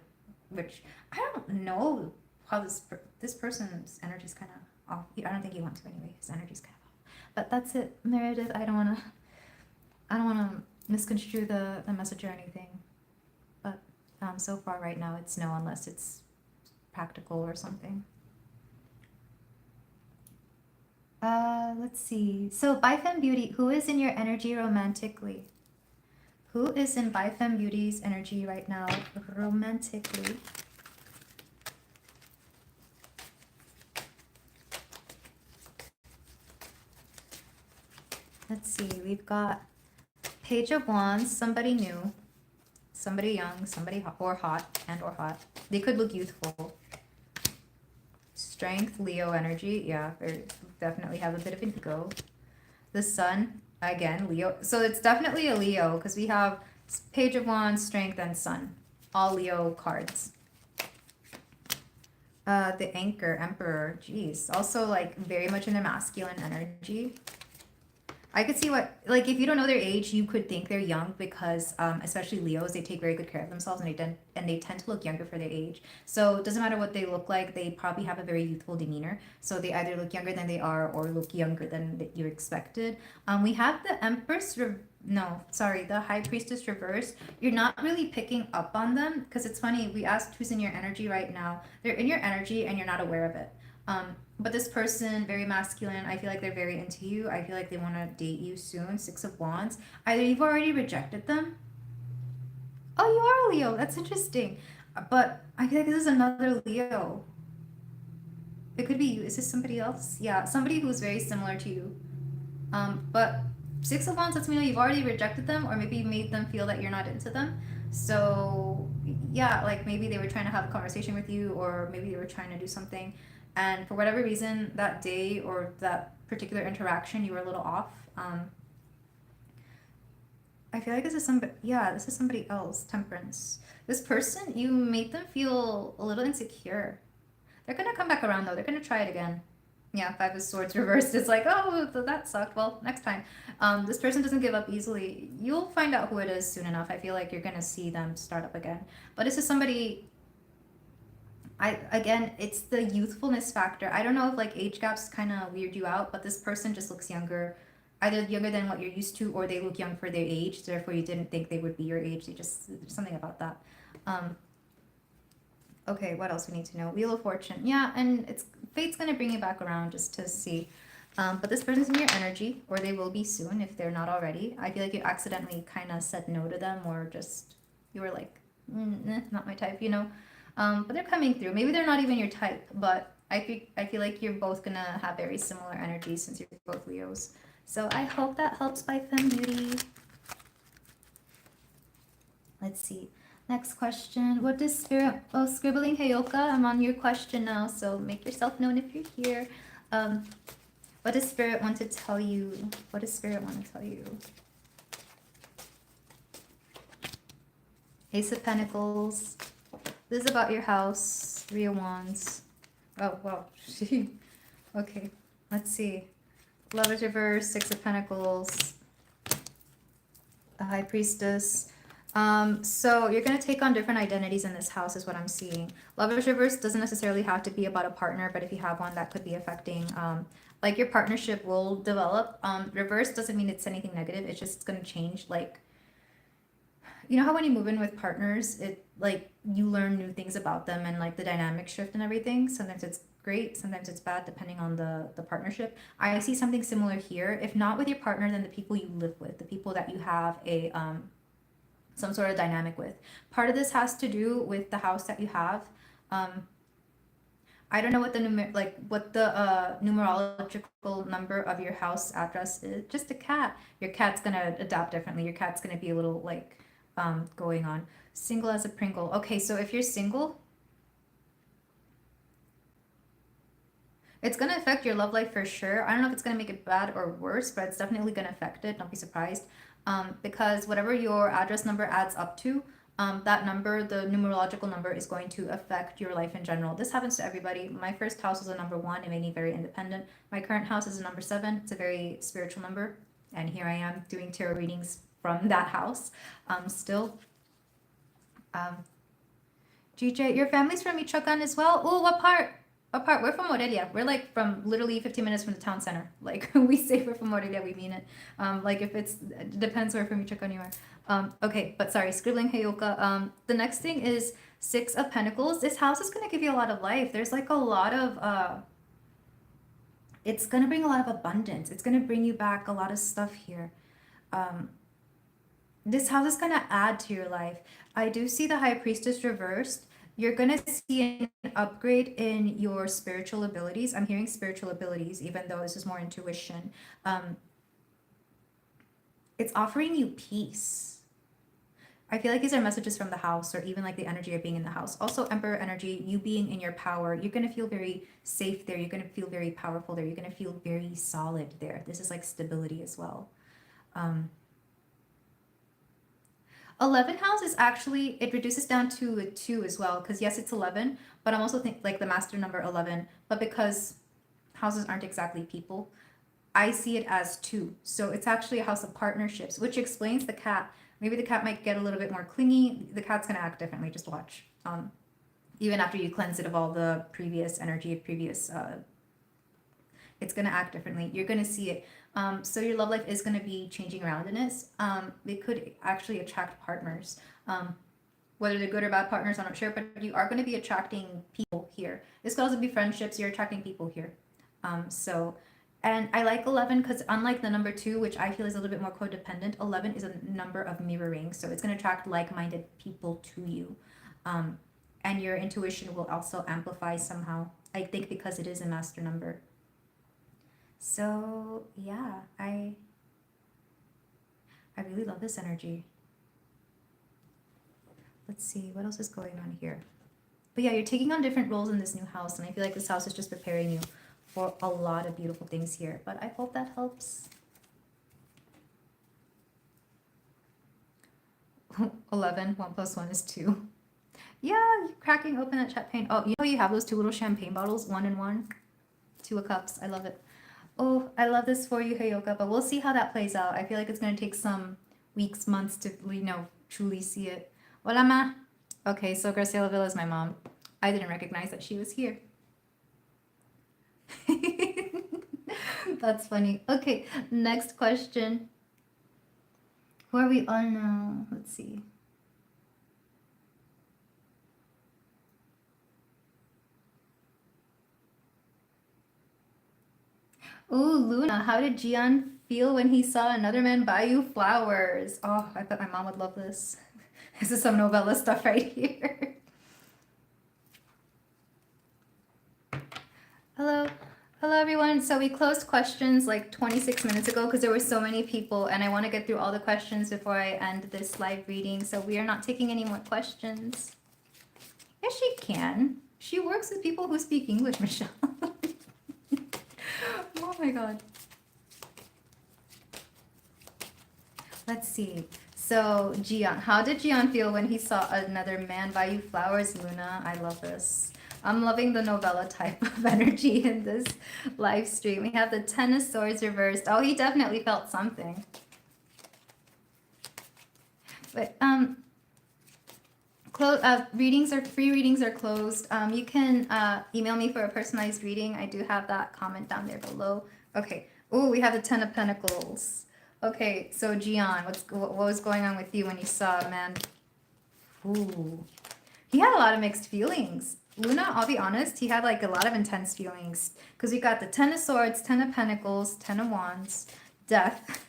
Which I don't know how this person's energy is kind of off. I don't think he wants to anyway. His energy's kind of off. But that's it, Meredith. I don't wanna misconstrue the message or anything. But so far right now it's no, unless it's practical or something. Let's see. So Bif Beauty, who is in your energy romantically? Who is in Bif Beauty's energy right now romantically? Let's see. We've got Page of Wands, somebody new, somebody young, somebody hot. They could look youthful. Strength, Leo energy. Yeah, they definitely have a bit of an ego. The Sun, again, Leo. So it's definitely a Leo because we have Page of Wands, Strength, and Sun. All Leo cards. The Anchor, Emperor. Geez. Also, like, very much in a masculine energy. I could see what, like, if you don't know their age, you could think they're young because, especially Leos, they take very good care of themselves and they tend to look younger for their age. So it doesn't matter what they look like, they probably have a very youthful demeanor. So they either look younger than they are or look younger than you expected. We have the Empress, no, sorry, the High Priestess reverse. You're not really picking up on them because it's funny. We asked who's in your energy right now. They're in your energy and you're not aware of it. But this person, very masculine, I feel like they're very into you. I feel like they want to date you soon. Six of Wands. Either you've already rejected them. Oh, you are a Leo. That's interesting. But I feel like this is another Leo. It could be you. Is this somebody else? Yeah, somebody who's very similar to you. But Six of Wands lets me know you've already rejected them, or maybe you made them feel that you're not into them. So yeah, like maybe they were trying to have a conversation with you, or maybe they were trying to do something, and for whatever reason, that day or that particular interaction, you were a little off. I feel like this is somebody. Yeah, this is somebody else. Temperance. This person, you made them feel a little insecure. They're gonna come back around though. They're gonna try it again. Yeah, Five of Swords reversed. It's like, oh, that sucked. Well, next time. This person doesn't give up easily. You'll find out who it is soon enough. I feel like you're gonna see them start up again. But this is somebody. Again, it's the youthfulness factor. I don't know if like age gaps kind of weird you out, but this person just looks younger, either younger than what you're used to, or they look young for their age. Therefore, you didn't think they would be your age. They just there's something about that. Um, Okay, what else we need to know? Wheel of Fortune. Yeah, and it's fate's gonna bring you back around just to see. But this person's in your energy, or they will be soon if they're not already. I feel like you accidentally kind of said no to them, or just you were like, not my type, you know. But they're coming through. Maybe they're not even your type, but I feel like you're both gonna have very similar energies since you're both Leos. So I hope that helps by Femme Beauty. Let's see. Next question. What does Spirit... Oh, Scribbling Hayoka, I'm on your question now, so make yourself known if you're here. What does Spirit want to tell you? What does Spirit want to tell you? Ace of Pentacles. This is about your house. Three of Wands. Oh, wow. Okay, let's see. Lover's Reverse, Six of Pentacles. The High Priestess. So you're going to take on different identities in this house is what I'm seeing. Lover's reverse doesn't necessarily have to be about a partner, but if you have one, that could be affecting, like your partnership will develop. Reverse doesn't mean it's anything negative. It's just going to change. Like, you know how when you move in with partners, it like you learn new things about them and like the dynamic shift and everything. Sometimes it's great, sometimes it's bad depending on the partnership. I see something similar here. If not with your partner, then the people you live with, the people that you have a some sort of dynamic with. Part of this has to do with the house that you have. I don't know what the numerological number of your house address is. Just a cat. Your cat's gonna adapt differently. Your cat's gonna be a little like going on. Single as a Pringle. Okay, so if you're single, it's gonna affect your love life for sure. I don't know if it's gonna make it bad or worse, but it's definitely gonna affect it. Don't be surprised. Because whatever your address number adds up to, that number, the numerological number, is going to affect your life in general. This happens to everybody. My first house was a number 1. It made me very independent. My current house is a number 7. It's a very spiritual number. And here I am doing tarot readings from that house. Still. GJ, your family's from Michoacan as well? Oh, what part? Apart, we're from Morelia. We're like from literally 15 minutes from the town center. Like we say we're from Morelia, we mean it. Like if it depends where from Michoacan you are. Okay, but sorry, Scribbling Hayoka. The next thing is Six of Pentacles. This house is gonna give you a lot of life. There's like a lot of it's gonna bring a lot of abundance. It's gonna bring you back a lot of stuff here. This house is gonna add to your life. I do see the High Priestess reversed. You're going to see an upgrade in your spiritual abilities. I'm hearing spiritual abilities, even though this is more intuition. It's offering you peace. I feel like these are messages from the house, or even like the energy of being in the house. Also, Emperor energy, you being in your power, you're going to feel very safe there. You're going to feel very powerful there. You're going to feel very solid there. This is like stability as well. 11 house is actually, it reduces down to a 2 as well, because yes, it's 11, but I'm also think like the master number 11, but because houses aren't exactly people, I see it as two. So it's actually a house of partnerships, which explains the cat. Maybe the cat might get a little bit more clingy. The cat's going to act differently. Just watch. Even after you cleanse it of all the previous energy, previous, it's going to act differently. You're going to see it. So your love life is going to be changing around in this. It could actually attract partners. Whether they're good or bad partners, I'm not sure, but you are going to be attracting people here. This could also be friendships. You're attracting people here. And I like 11 because unlike the number 2, which I feel is a little bit more codependent, 11 is a number of mirroring. So it's going to attract like-minded people to you. And your intuition will also amplify somehow. I think because it is a master number. So yeah, I really love this energy. Let's see, what else is going on here? But yeah, you're taking on different roles in this new house, and I feel like this house is just preparing you for a lot of beautiful things here. But I hope that helps. 11, 1 + 1 is 2. Yeah, you're cracking open that champagne. Oh, you know you have those 2 little champagne bottles, 1 and 1? 2 of cups. I love it. Oh, I love this for you, Hayoka, but we'll see how that plays out. I feel like it's going to take some weeks, months to, truly see it. Hola, ma. Okay, so Graciela Villa is my mom. I didn't recognize that she was here. That's funny. Okay, next question. Who are we on now? Let's see. Ooh, Luna, how did Gian feel when he saw another man buy you flowers? Oh, I bet my mom would love this. This is some novella stuff right here. Hello. Hello, everyone. So we closed questions like 26 minutes ago because there were so many people, and I want to get through all the questions before I end this live reading. So we are not taking any more questions. Yes, she can. She works with people who speak English, Michelle. Oh my God. Let's see. So, Gian, how did Gian feel when he saw another man buy you flowers, Luna? I love this. I'm loving the novella type of energy in this live stream. We have the 10 of Swords reversed. Oh, he definitely felt something. But free readings are closed. You can email me for a personalized reading. I do have that comment down there below. Okay. Oh, we have the 10 of Pentacles. Okay, so Gian, what was going on with you when you saw a man? Ooh, he had a lot of mixed feelings. Luna, I'll be honest, he had like a lot of intense feelings because we got the 10 of Swords, 10 of Pentacles, 10 of Wands, Death,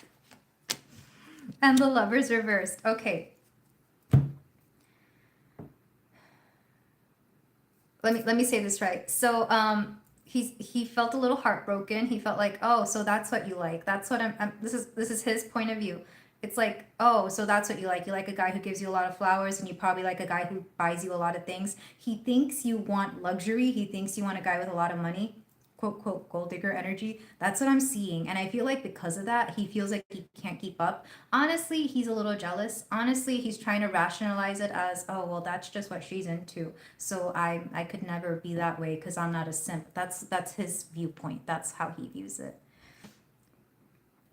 and the Lovers reversed. Okay. Let me say this right. So he felt a little heartbroken. He felt like, oh, so that's what you like. That's what this is his point of view. It's like, oh, so that's what you like. You like a guy who gives you a lot of flowers, and you probably like a guy who buys you a lot of things. He thinks you want luxury. He thinks you want a guy with a lot of money. Quote, quote, gold digger energy. That's what I'm seeing. And I feel like because of that, he feels like he can't keep up. Honestly, he's a little jealous. Honestly, he's trying to rationalize it as, oh, well, that's just what she's into. So I could never be that way because I'm not a simp. That's his viewpoint. That's how he views it.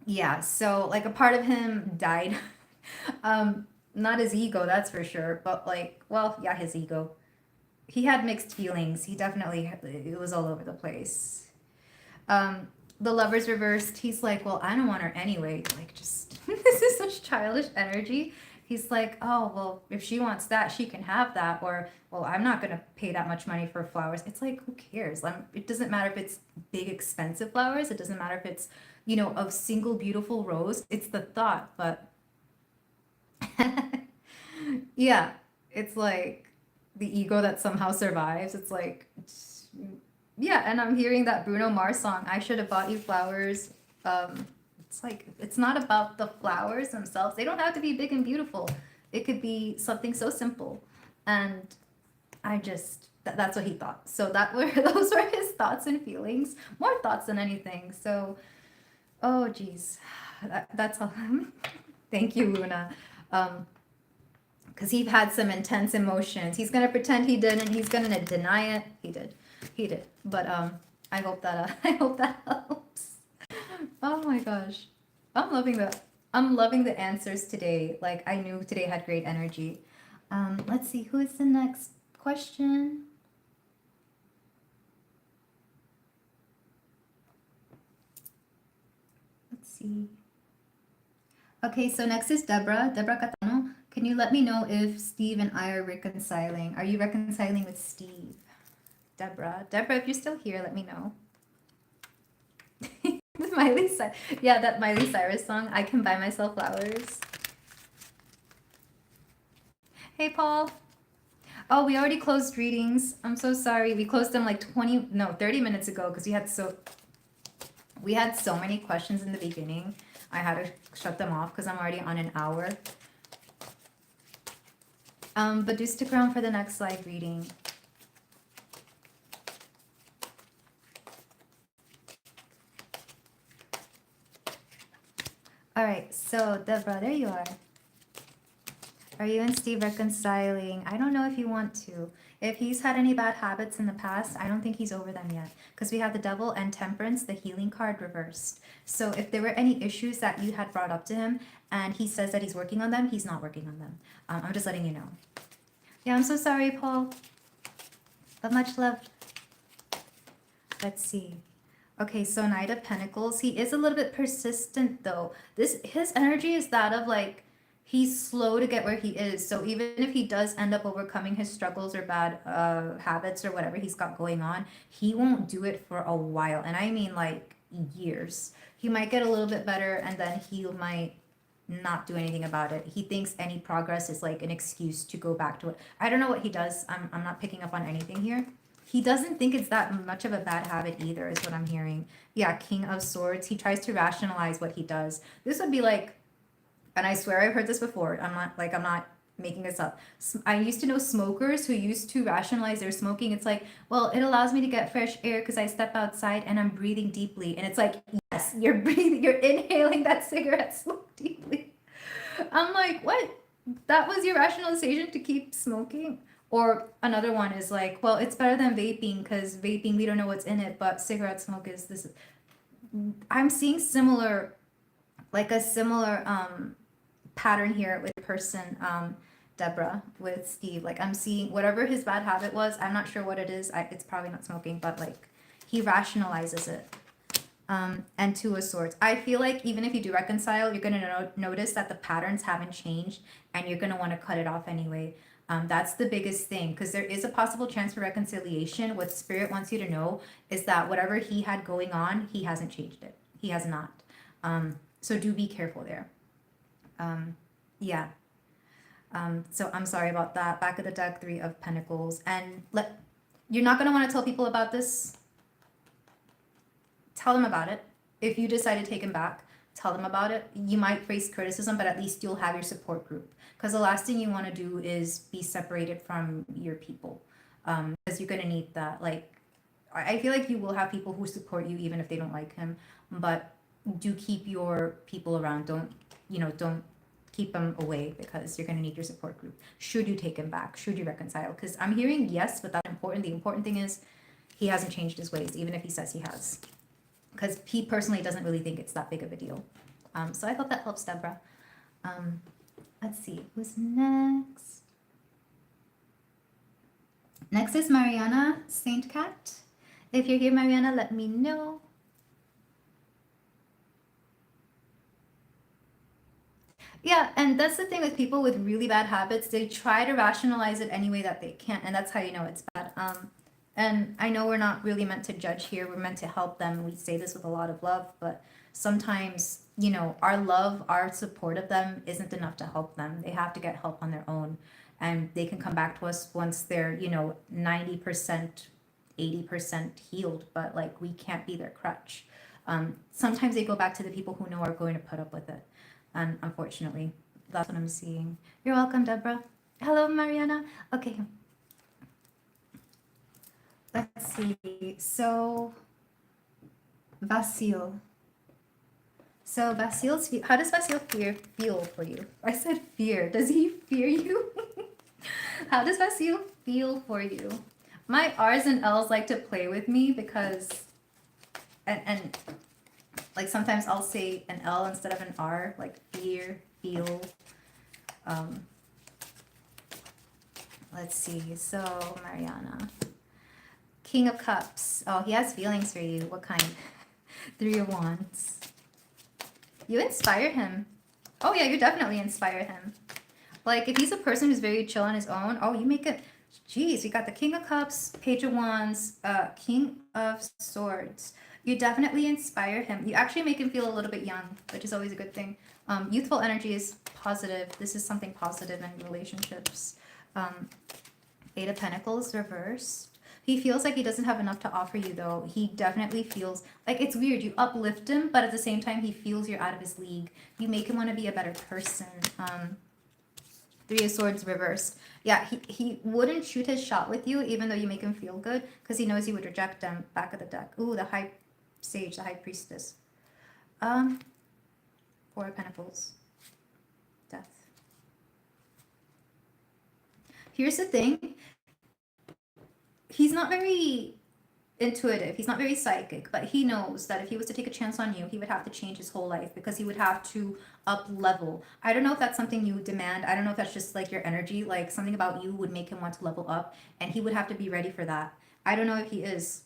Yeah, so like a part of him died. Not his ego, that's for sure. But like, well, yeah, his ego. He had mixed feelings. He definitely, it was all over the place. The Lovers reversed. He's like, well, I don't want her anyway. Like, just, this is such childish energy. He's like, oh, well, if she wants that, she can have that. Or, well, I'm not going to pay that much money for flowers. It's like, who cares? It doesn't matter if it's big, expensive flowers. It doesn't matter if it's, a single beautiful rose. It's the thought. But yeah, it's like, the ego that somehow survives. It's like, yeah, and I'm hearing that Bruno Mars song, I should have bought you flowers. It's like, it's not about the flowers themselves. They don't have to be big and beautiful. It could be something so simple. And I just, that's what he thought. So those were his thoughts and feelings. More thoughts than anything. So, oh geez, that's all. Thank you, Luna. Because he had some intense emotions. He's gonna pretend he didn't. He's gonna deny it. He did. But I hope that helps. Oh my gosh. I'm loving the I'm loving the answers today. Like I knew today had great energy. Let's see, who is the next question? Let's see. Okay, so next is Deborah. Deborah Catano. Can you let me know if Steve and I are reconciling? Are you reconciling with Steve? Deborah. Deborah, if you're still here, let me know. Miley Cyrus. Yeah, that Miley Cyrus song, I Can Buy Myself Flowers. Hey, Paul. Oh, we already closed readings. I'm so sorry. We closed them like 30 minutes ago because we had so many questions in the beginning. I had to shut them off because I'm already on an hour. But do stick around for the next live reading. All right, so Deborah, there you are. Are you and Steve reconciling? I don't know if you want to. If he's had any bad habits in the past, I don't think he's over them yet. Because we have the Devil and Temperance, the healing card reversed. So if there were any issues that you had brought up to him and he says that he's working on them, he's not working on them. I'm just letting you know. Yeah, I'm so sorry, Paul. But much love. Let's see. Okay, so Knight of Pentacles. He is a little bit persistent though. His energy is that of like, he's slow to get where he is. So even if he does end up overcoming his struggles or bad habits or whatever he's got going on, he won't do it for a while. And I mean like years. He might get a little bit better and then he might not do anything about it. He thinks any progress is like an excuse to go back to it. I don't know what he does. I'm not picking up on anything here. He doesn't think it's that much of a bad habit either, is what I'm hearing. Yeah, King of Swords. He tries to rationalize what he does. This would be like, and I swear I've heard this before. I'm not making this up. I used to know smokers who used to rationalize their smoking. It's like, well, it allows me to get fresh air because I step outside and I'm breathing deeply. And it's like, yes, you're inhaling that cigarette smoke deeply. I'm like, what? That was your rationalization to keep smoking? Or another one is like, well, it's better than vaping because vaping, we don't know what's in it, but cigarette smoke is this. I'm seeing a similar pattern here with the person, Deborah, with Steve. Like I'm seeing whatever his bad habit was, I'm not sure what it is. It's probably not smoking, but like he rationalizes it. And Two of Swords. I feel like even if you do reconcile, you're going to notice that the patterns haven't changed and you're going to want to cut it off anyway. That's the biggest thing because there is a possible chance for reconciliation. What Spirit wants you to know is that whatever he had going on, he hasn't changed it. He has not. So do be careful there. Yeah. So I'm sorry about that. Back of the deck, Three of Pentacles. And you're not going to want to tell people about this. Tell them about it. If you decide to take him back, tell them about it. You might face criticism, but at least you'll have your support group. Because the last thing you want to do is be separated from your people. Because you're going to need that. Like, I feel like you will have people who support you even if they don't like him. But do keep your people around. Don't keep them away because you're going to need your support group. Should you take him back? Should you reconcile? Because I'm hearing yes, but that's important. The important thing is he hasn't changed his ways, even if he says he has. Because he personally doesn't really think it's that big of a deal. So I hope that helps, Deborah. Let's see, who's next? Next is Mariana, Saint Cat. If you're here, Mariana, let me know. Yeah, and that's the thing with people with really bad habits. They try to rationalize it any way that they can, and that's how you know it's bad. And I know we're not really meant to judge here. We're meant to help them. We say this with a lot of love, but sometimes, our love, our support of them isn't enough to help them. They have to get help on their own. And they can come back to us once they're, 90%, 80% healed, but like we can't be their crutch. Sometimes they go back to the people who know are going to put up with it. And unfortunately, that's what I'm seeing. You're welcome, Deborah. Hello, Mariana. Okay. Let's see. So, Vasil. So, Vasil's, how does Vasil feel for you? I said fear. Does he fear you? How does Vasil feel for you? My R's and L's like to play with me because, and Like sometimes I'll say an L instead of an R, like fear, feel. Um, let's see. So Mariana, King of Cups. Oh, he has feelings for you. What kind? Three of Wands. You inspire him. Oh yeah, you definitely inspire him. Like if he's a person who's very chill on his own, oh, you make it. Geez, you got the King of Cups, Page of Wands, King of Swords. You definitely inspire him. You actually make him feel a little bit young, which is always a good thing. Youthful energy is positive. This is something positive in relationships. Eight of Pentacles reversed. He feels like he doesn't have enough to offer you, though. He definitely feels like it's weird. You uplift him, but at the same time, he feels you're out of his league. You make him want to be a better person. Three of Swords reversed. Yeah, he wouldn't shoot his shot with you, even though you make him feel good, because he knows you would reject them. Back of the deck. Ooh, the High Sage, the High Priestess. Four of Pentacles. Death. Here's the thing. He's not very intuitive. He's not very psychic, but he knows that if he was to take a chance on you, he would have to change his whole life because he would have to up level. I don't know if that's something you demand. I don't know if that's just like your energy, like something about you would make him want to level up, and he would have to be ready for that. I don't know if he is.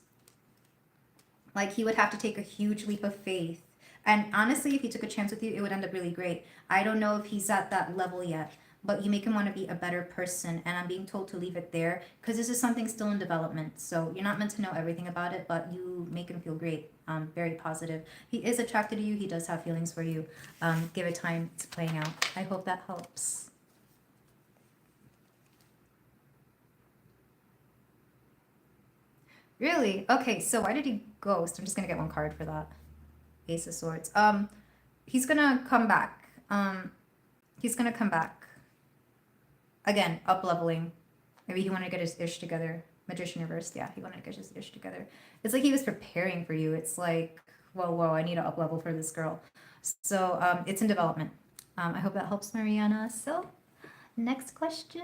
Like he would have to take a huge leap of faith. And honestly, if he took a chance with you, it would end up really great. I don't know if he's at that level yet, but you make him want to be a better person. And I'm being told to leave it there because this is something still in development. So you're not meant to know everything about it, but you make him feel great. Very positive. He is attracted to you. He does have feelings for you. Give it time. It's playing out. I hope that helps. Really? Okay, so why did he ghost? I'm just going to get one card for that. Ace of Swords. He's going to come back. He's going to come back. Again, up leveling. Maybe he wanted to get his ish together. Magician reversed. Yeah, he wanted to get his ish together. It's like he was preparing for you. It's like, whoa, I need to up level for this girl. So it's in development. I hope that helps, Mariana. So next question.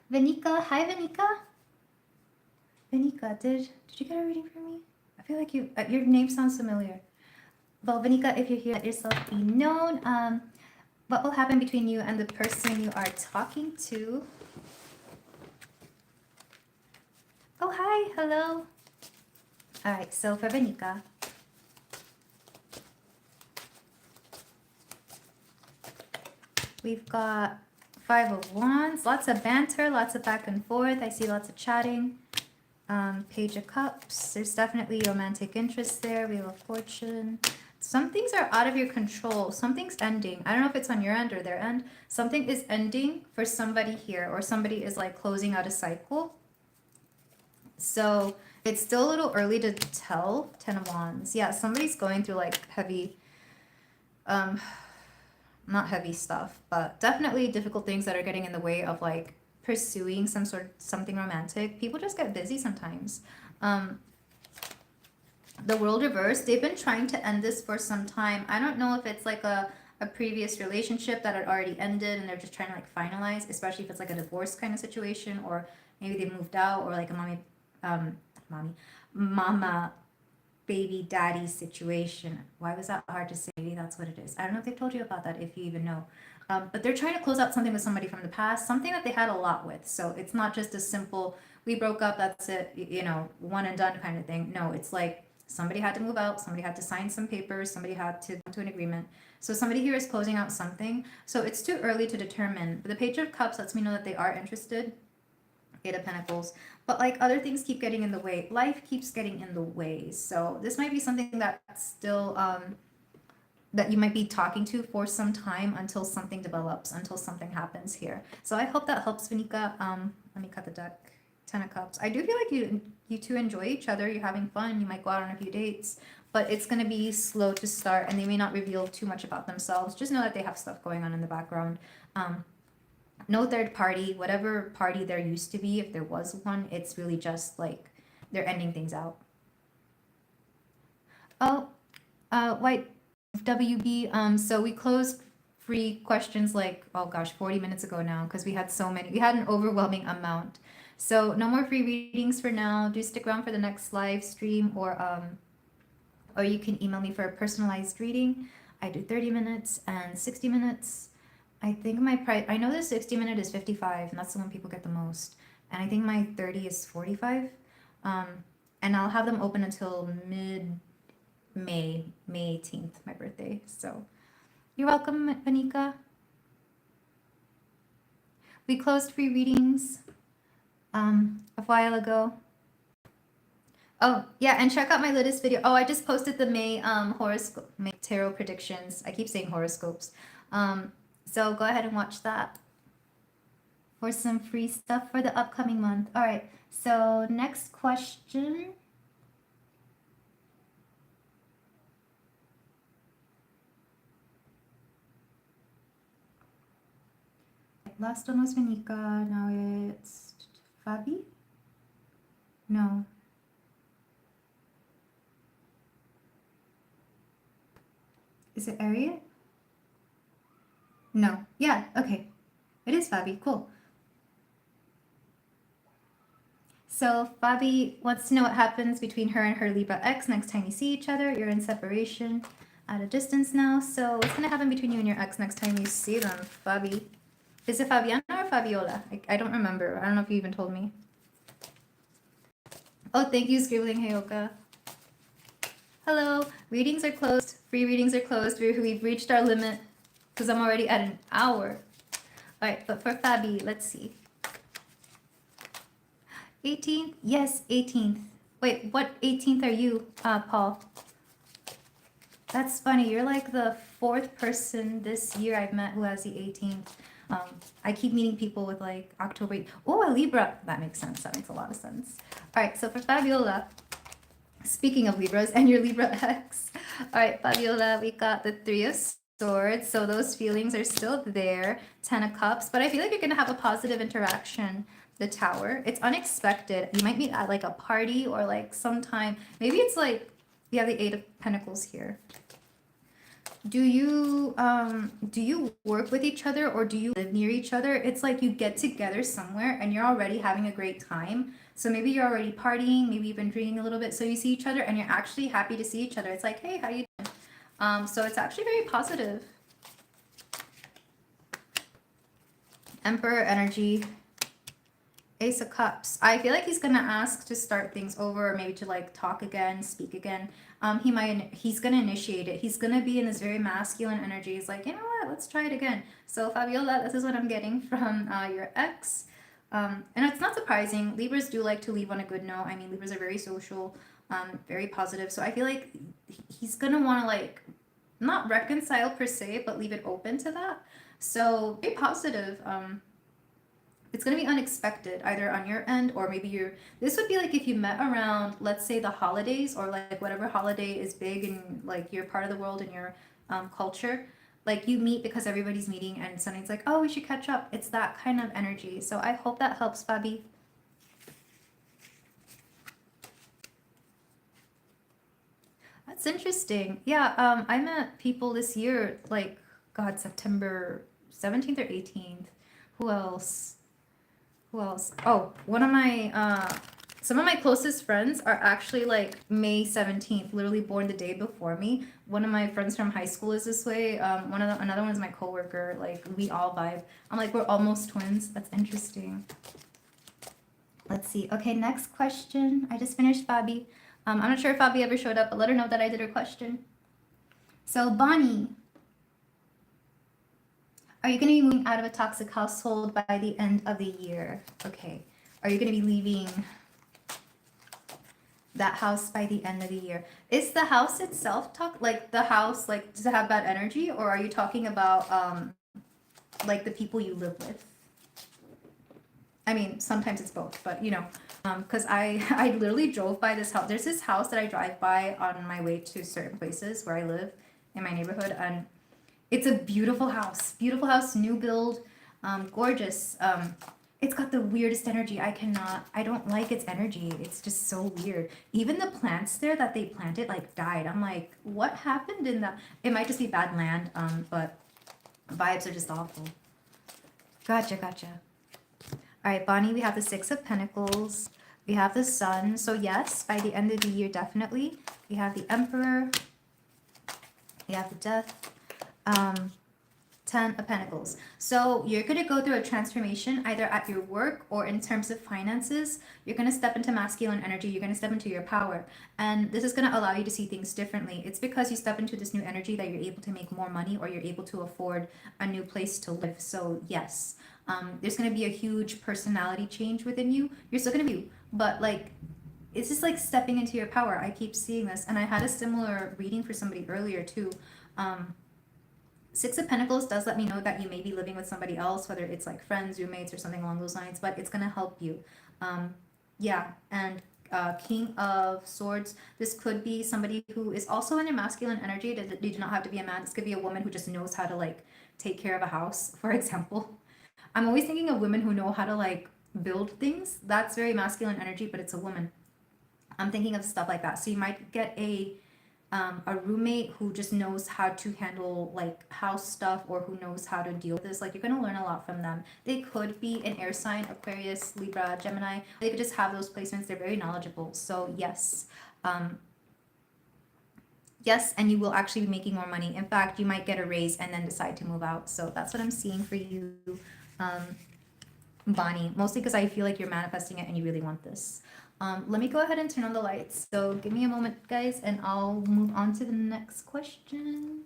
Venica. Hi, Venica. Venica, did you get a reading from me? I feel like your name sounds familiar. Well, Venica, if you're here, let yourself be known. What will happen between you and the person you are talking to? Oh, hi, hello. All right, so for Venica, we've got Five of Wands, lots of banter, lots of back and forth. I see lots of chatting. Page of Cups, there's definitely romantic interest there. Wheel of Fortune. Some things are out of your control. Something's ending. I don't know if it's on your end or their end. Something is ending for somebody here, or somebody is like closing out a cycle. So it's still a little early to tell. Ten of Wands. Yeah, somebody's going through like heavy, not heavy stuff, but definitely difficult things that are getting in the way of like pursuing something romantic. People just get busy sometimes. The World reversed. They've been trying to end this for some time. I don't know if it's like a previous relationship that had already ended and they're just trying to like finalize, especially if it's like a divorce kind of situation, or maybe they moved out, or like a mama baby daddy situation. Why was that hard to say? Maybe that's what it is. I don't know if they've told you about that, if you even know. But they're trying to close out something with somebody from the past, something that they had a lot with. So it's not just a simple, we broke up, that's it, one and done kind of thing. No, it's like somebody had to move out, somebody had to sign some papers, somebody had to come to an agreement. So somebody here is closing out something. So it's too early to determine. But the Page of Cups lets me know that they are interested. Eight of Pentacles. But like other things keep getting in the way. Life keeps getting in the way. So this might be something that's still that you might be talking to for some time, until something develops, until something happens here. So I hope that helps, Venica. Let me cut the deck. Ten of Cups. I do feel like you two enjoy each other. You're having fun. You might go out on a few dates, but it's going to be slow to start, and they may not reveal too much about themselves. Just know that they have stuff going on in the background. No third party. Whatever party there used to be, if there was one, it's really just like they're ending things out. Oh, White WB. So we closed free questions like, oh gosh, 40 minutes ago now, because we had so many. We had an overwhelming amount. So no more free readings for now. Do stick around for the next live stream, or you can email me for a personalized reading. I do 30 minutes and 60 minutes. I think my price, I know the 60-minute is 55, and that's the one people get the most. And I think my 30 is 45. And I'll have them open until mid-May, May 18th, my birthday. So you're welcome, Venica. We closed free readings a while ago. Oh, yeah, and check out my latest video. Oh, I just posted the May horoscope, May tarot predictions. I keep saying horoscopes. So go ahead and watch that for some free stuff for the upcoming month. All right, so next question. Last one was Venica, now it's Fabi? No. Is it Ariette? No. Yeah, okay. It is Fabi. Cool. So Fabi wants to know what happens between her and her Libra ex next time you see each other. You're in separation at a distance now. So what's going to happen between you and your ex next time you see them, Fabi? Is it Fabiana or Fabiola? I don't remember. I don't know if you even told me. Oh, thank you, Scribbling Hayoka. Hello. Readings are closed. Free readings are closed. We've reached our limit because I'm already at an hour. All right, but for Fabi, let's see. 18th? Yes, 18th. Wait, what 18th are you, Paul? That's funny. You're like the 4th person this year I've met who has the 18th. I keep meeting people with like October. Oh, a Libra. That makes sense. That makes a lot of sense. All right, so for Fabiola, speaking of Libras and your Libra ex. All right, Fabiola, we got the 3 of Swords. So those feelings are still there. 10 of Cups. But I feel like you're going to have a positive interaction. The Tower. It's unexpected. You might meet at like a party or like sometime. Maybe it's like, you have the 8 of Pentacles here. Do you work with each other or do you live near each other? It's like you get together somewhere and you're already having a great time. So maybe you're already partying, maybe you've been drinking a little bit. So you see each other and you're actually happy to see each other. It's like, hey, how you doing? So it's actually very positive. Emperor energy. Ace of Cups. I feel like he's gonna ask to start things over, or maybe to like talk again, speak again. He's gonna initiate it. He's gonna be in this very masculine energy. He's like, you know what, let's try it again. So Fabiola, this is what I'm getting from your ex. And it's not surprising. Libras do like to leave on a good note. I mean, Libras are very social, very positive. So I feel like he's gonna wanna like, not reconcile per se, but leave it open to that. So very positive. It's going to be unexpected either on your end or maybe this would be like if you met around, let's say the holidays or like whatever holiday is big in like your part of the world and your culture, like you meet because everybody's meeting and somebody's like, oh, we should catch up. It's that kind of energy. So I hope that helps, Fabi. That's interesting. Yeah, I met people this year, like, God, September 17th or 18th. Who else? Who else? Oh, one of my, some of my closest friends are actually like May 17th, literally born the day before me. One of my friends from high school is this way. Another one is my coworker. Like, we all vibe. I'm like, we're almost twins. That's interesting. Let's see. Okay, next question. I just finished Fabi. I'm not sure if Fabi ever showed up, but let her know that I did her question. So, Bonnie. Are you going to be moving out of a toxic household by the end of the year? Okay. Are you going to be leaving that house by the end of the year? Is the house itself like the house, like, does it have bad energy? Or are you talking about, like, the people you live with? I mean, sometimes it's both, but, you know, because I literally drove by this house. There's this house that I drive by on my way to certain places where I live in my neighborhood, and it's a beautiful house, new build, gorgeous. It's got the weirdest energy. I don't like its energy. It's just so weird. Even the plants there that they planted like died. I'm like, what happened in that? It might just be bad land, but Vibes are just awful. Gotcha, gotcha. All right, Bonnie, we have the Six of Pentacles. We have the Sun. So yes, by the end of the year, definitely. We have the Emperor. We have the Death. 10 of Pentacles. So you're going to go through a transformation either at your work or in terms of finances. You're going to step into masculine energy. You're going to step into your power. And this is going to allow you to see things differently. It's because you step into this new energy that you're able to make more money or you're able to afford a new place to live. So yes, there's going to be a huge personality change within you. You're still going to be you, but like, it's just like stepping into your power. I keep seeing this. And I had a similar reading for somebody earlier too. Six of Pentacles does let me know that you may be living with somebody else, whether it's like friends, roommates, or something along those lines, but it's going to help you. Yeah, and King of Swords, this could be somebody who is also in a masculine energy. They do not have to be a man. This could be a woman who just knows how to like take care of a house, for example. I'm always thinking of women who know how to like build things. That's very masculine energy, but it's a woman. I'm thinking of stuff like that. So you might get a roommate who just knows how to handle like house stuff or who knows how to deal with this. Like you're going to learn a lot from them. They could be an air sign, Aquarius, Libra, Gemini. They could just have those placements. They're very knowledgeable. So yes. Yes, and you will actually be making more money. In fact, you might get a raise and then decide to move out. So that's what I'm seeing for you, Bonnie. Mostly because I feel like you're manifesting it and you really want this. Let me go ahead and turn on the lights. So give me a moment, guys, and I'll move on to the next question.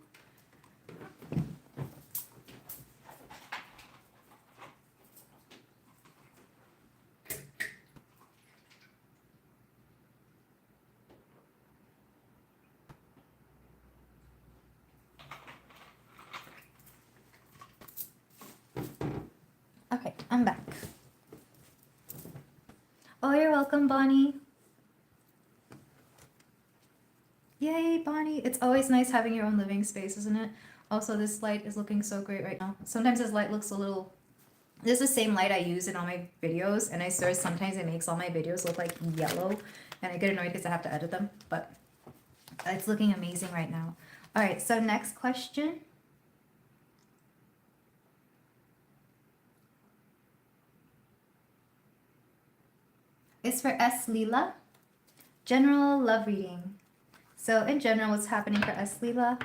Okay, I'm back. Oh, you're welcome, Bonnie. Yay, Bonnie. It's always nice having your own living space, isn't it? Also, this light is looking so great right now. Sometimes this light looks a little... This is the same light I use in all my videos, and I swear sometimes it makes all my videos look like yellow, and I get annoyed because I have to edit them, but it's looking amazing right now. All right, so next question. It's for S. Leela. General love reading. So in general, what's happening for S. Leela?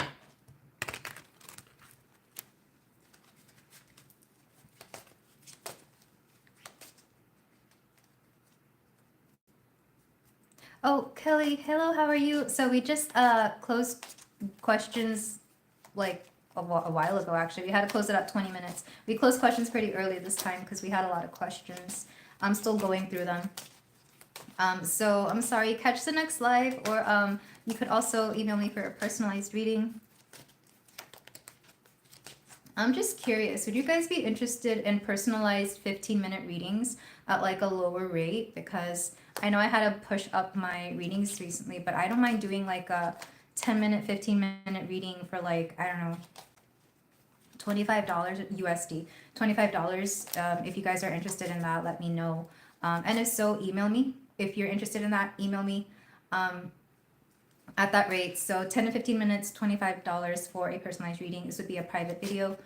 Oh, Kelly, hello, how are you? So we just closed questions like a while ago, actually. We had to close it at 20 minutes. We closed questions pretty early this time because we had a lot of questions. I'm still going through them. So I'm sorry, catch the next live, or you could also email me for a personalized reading. I'm just curious, would you guys be interested in personalized 15-minute readings at like a lower rate? Because I know I had to push up my readings recently, but I don't mind doing like a 10-minute, 15-minute reading for like, I don't know, $25 USD, $25. If you guys are interested in that, let me know. And if so, email me. If you're interested in that, email me at that rate. So 10 to 15 minutes, $25 for a personalized reading. This would be a private video.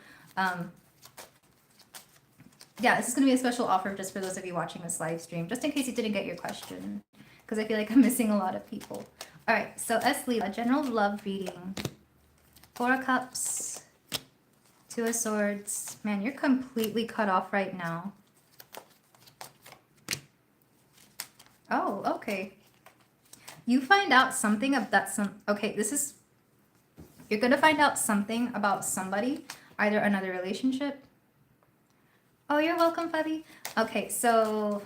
Yeah, this is going to be a special offer just for those of you watching this live stream, just in case you didn't get your question, because I feel like I'm missing a lot of people. All right, so S. Leela, general love reading. 4 of Cups, 2 of Swords. Man, you're completely cut off right now. Oh, okay. You find out something of that okay, this is, you're going to find out something about somebody, either another relationship. Oh, you're welcome, Fabi. Okay, so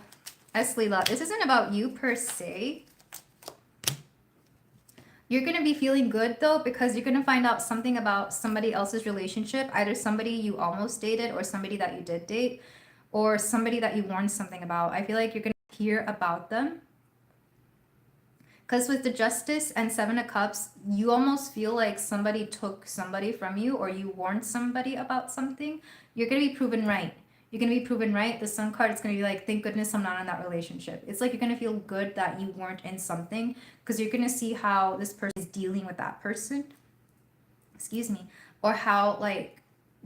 S. Leela, this isn't about you per se. You're going to be feeling good though, because you're going to find out something about somebody else's relationship, either somebody you almost dated or somebody that you did date, or somebody that you warned something about. I feel like you're going to hear about them. Because with the Justice and 7 of Cups, you almost feel like somebody took somebody from you, or you warned somebody about something. You're going to be proven right. You're going to be proven right. The Sun card is going to be like, thank goodness I'm not in that relationship. It's like you're going to feel good that you weren't in something, because you're going to see how this person is dealing with that person. Excuse me. Or how, like,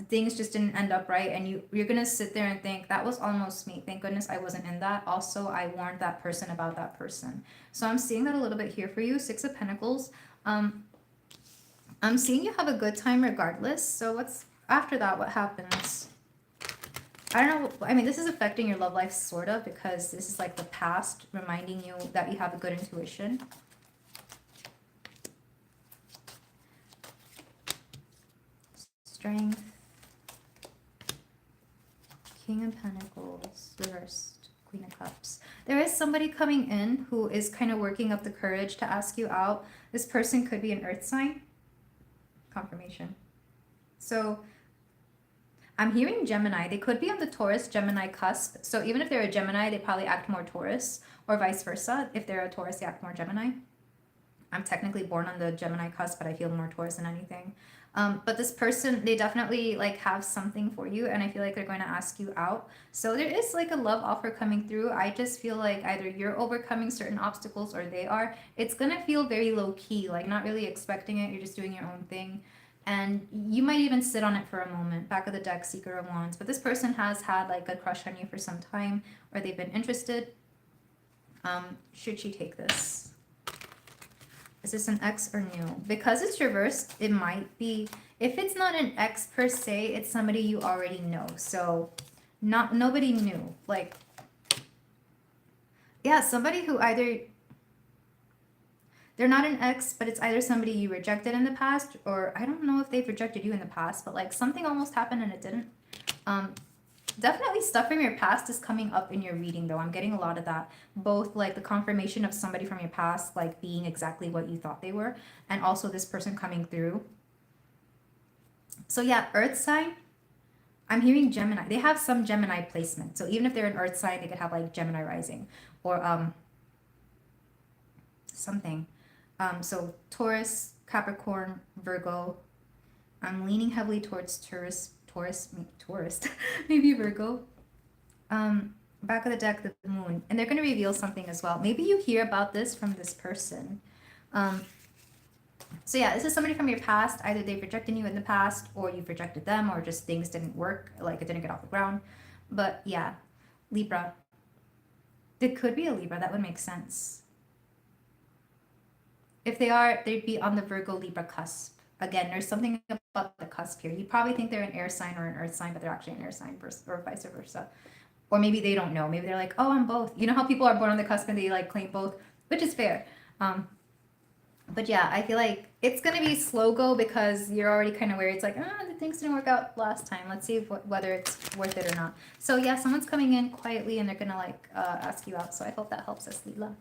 things just didn't end up right, and you're gonna sit there and think, that was almost me, thank goodness I wasn't in that. Also, I warned that person about that person. So I'm seeing that a little bit here for you. 6 of Pentacles. I'm seeing you have a good time regardless. So what's after that? What happens? I don't know. I mean, this is affecting your love life sort of, because this is like the past reminding you that you have a good intuition. Strength. King of Pentacles, reversed, Queen of Cups. There is somebody coming in who is kind of working up the courage to ask you out. This person could be an earth sign. Confirmation. So I'm hearing Gemini. They could be on the Taurus Gemini cusp. So even if they're a Gemini, they probably act more Taurus, or vice versa. If they're a Taurus, they act more Gemini. I'm technically born on the Gemini cusp, but I feel more Taurus than anything. But this person, they definitely like have something for you, and I feel like they're going to ask you out. So there is like a love offer coming through. I just feel like either you're overcoming certain obstacles or they are. It's going to feel very low key, like not really expecting it. You're just doing your own thing. And you might even sit on it for a moment. Back of the deck, Seeker of Wands. But this person has had like a crush on you for some time, or they've been interested. Should she take this? Is this an ex or new? Because it's reversed, it might be, if it's not an ex per se, it's somebody you already know. So nobody new. Like, yeah, somebody who either, they're not an ex, but it's either somebody you rejected in the past, or I don't know if they've rejected you in the past, but like something almost happened and it didn't. Definitely stuff from your past is coming up in your reading though. I'm getting a lot of that. Both like the confirmation of somebody from your past like being exactly what you thought they were, and also this person coming through. So yeah, earth sign. I'm hearing Gemini. They have some Gemini placement. So even if they're an earth sign, they could have like Gemini rising or something. So Taurus, Capricorn, Virgo. I'm leaning heavily towards Taurus, maybe Virgo. Back of the deck, the moon. And they're going to reveal something as well. Maybe you hear about this from this person. So yeah, this is somebody from your past. Either they've rejected you in the past, or you've rejected them, or just things didn't work, like it didn't get off the ground. But yeah, Libra. It could be a Libra. That would make sense. If they are, they'd be on the Virgo-Libra cusp. Again, there's something about the cusp here. You probably think they're an air sign or an earth sign, but they're actually an air sign, or vice versa. Or maybe they don't know. Maybe they're like, oh, I'm both. You know how people are born on the cusp and they like claim both, which is fair. But yeah, I feel like it's going to be slow go because you're already kind of where it's like, the things didn't work out last time. Let's see whether it's worth it or not. So yeah, someone's coming in quietly and they're going to like ask you out. So I hope that helps us, Leela.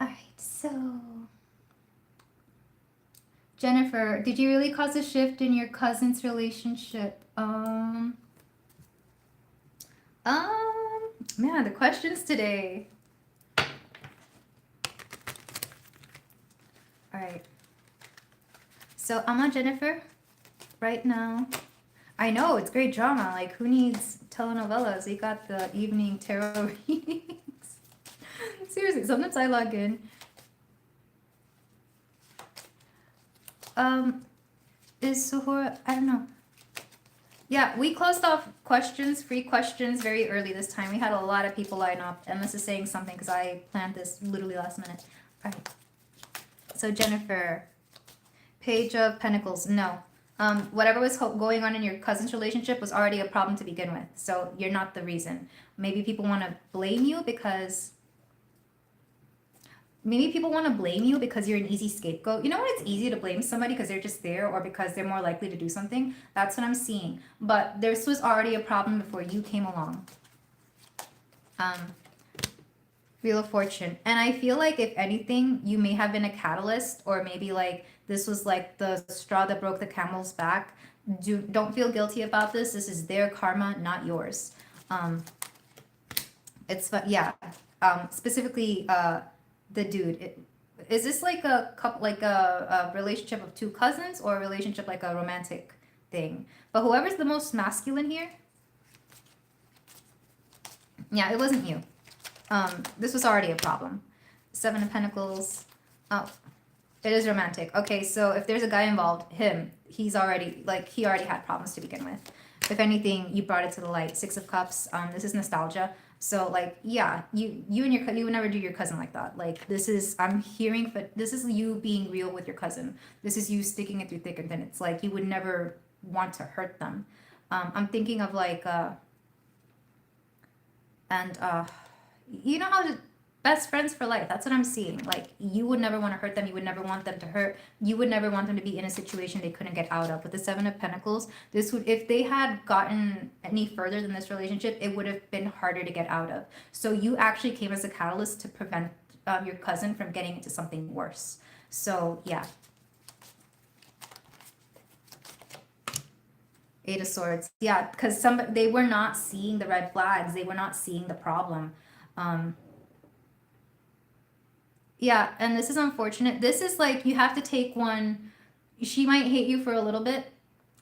All right, so Jennifer, did you really cause a shift in your cousin's relationship? Man, the questions today. All right. So I'm on Jennifer right now. I know, it's great drama. Like, who needs telenovelas? We got the evening tarot readings. Seriously, sometimes I log in. Is Suhor, I don't know. Yeah, we closed off questions, free questions very early this time. We had a lot of people line up. And this is saying something because I planned this literally last minute. All right. So Jennifer, Page of Pentacles, no. Whatever was going on in your cousin's relationship was already a problem to begin with. So you're not the reason. Maybe people want to blame you because you're an easy scapegoat. You know when it's easy to blame somebody because they're just there or because they're more likely to do something? That's what I'm seeing. But this was already a problem before you came along. Wheel of Fortune. And I feel like if anything, you may have been a catalyst, or maybe like this was like the straw that broke the camel's back. Don't feel guilty about this. This is their karma, not yours. Specifically the dude. Is this like a couple, like a relationship of two cousins, or a relationship like a romantic thing? But whoever's the most masculine here, yeah, it wasn't you. This was already a problem. 7 of Pentacles. Oh, it is romantic. Okay, so if there's a guy involved, him. he's already, like, he already had problems to begin with. If anything, you brought it to the light. Six of Cups. This is nostalgia. So, like, yeah, you and you would never do your cousin like that. Like, this is, I'm hearing, but this is you being real with your cousin. This is you sticking it through thick and thin. It's like you would never want to hurt them. I'm thinking of like, you know how to, best friends for life. That's what I'm seeing. Like, you would never want to hurt them. You would never want them to hurt. You would never want them to be in a situation they couldn't get out of. With the Seven of Pentacles, this would, if they had gotten any further than this relationship, it would have been harder to get out of. So you actually came as a catalyst to prevent your cousin from getting into something worse. So yeah. Eight of Swords. Yeah, because they were not seeing the red flags. They were not seeing the problem. Yeah, and this is unfortunate. This is like, you have to take one. She might hate you for a little bit,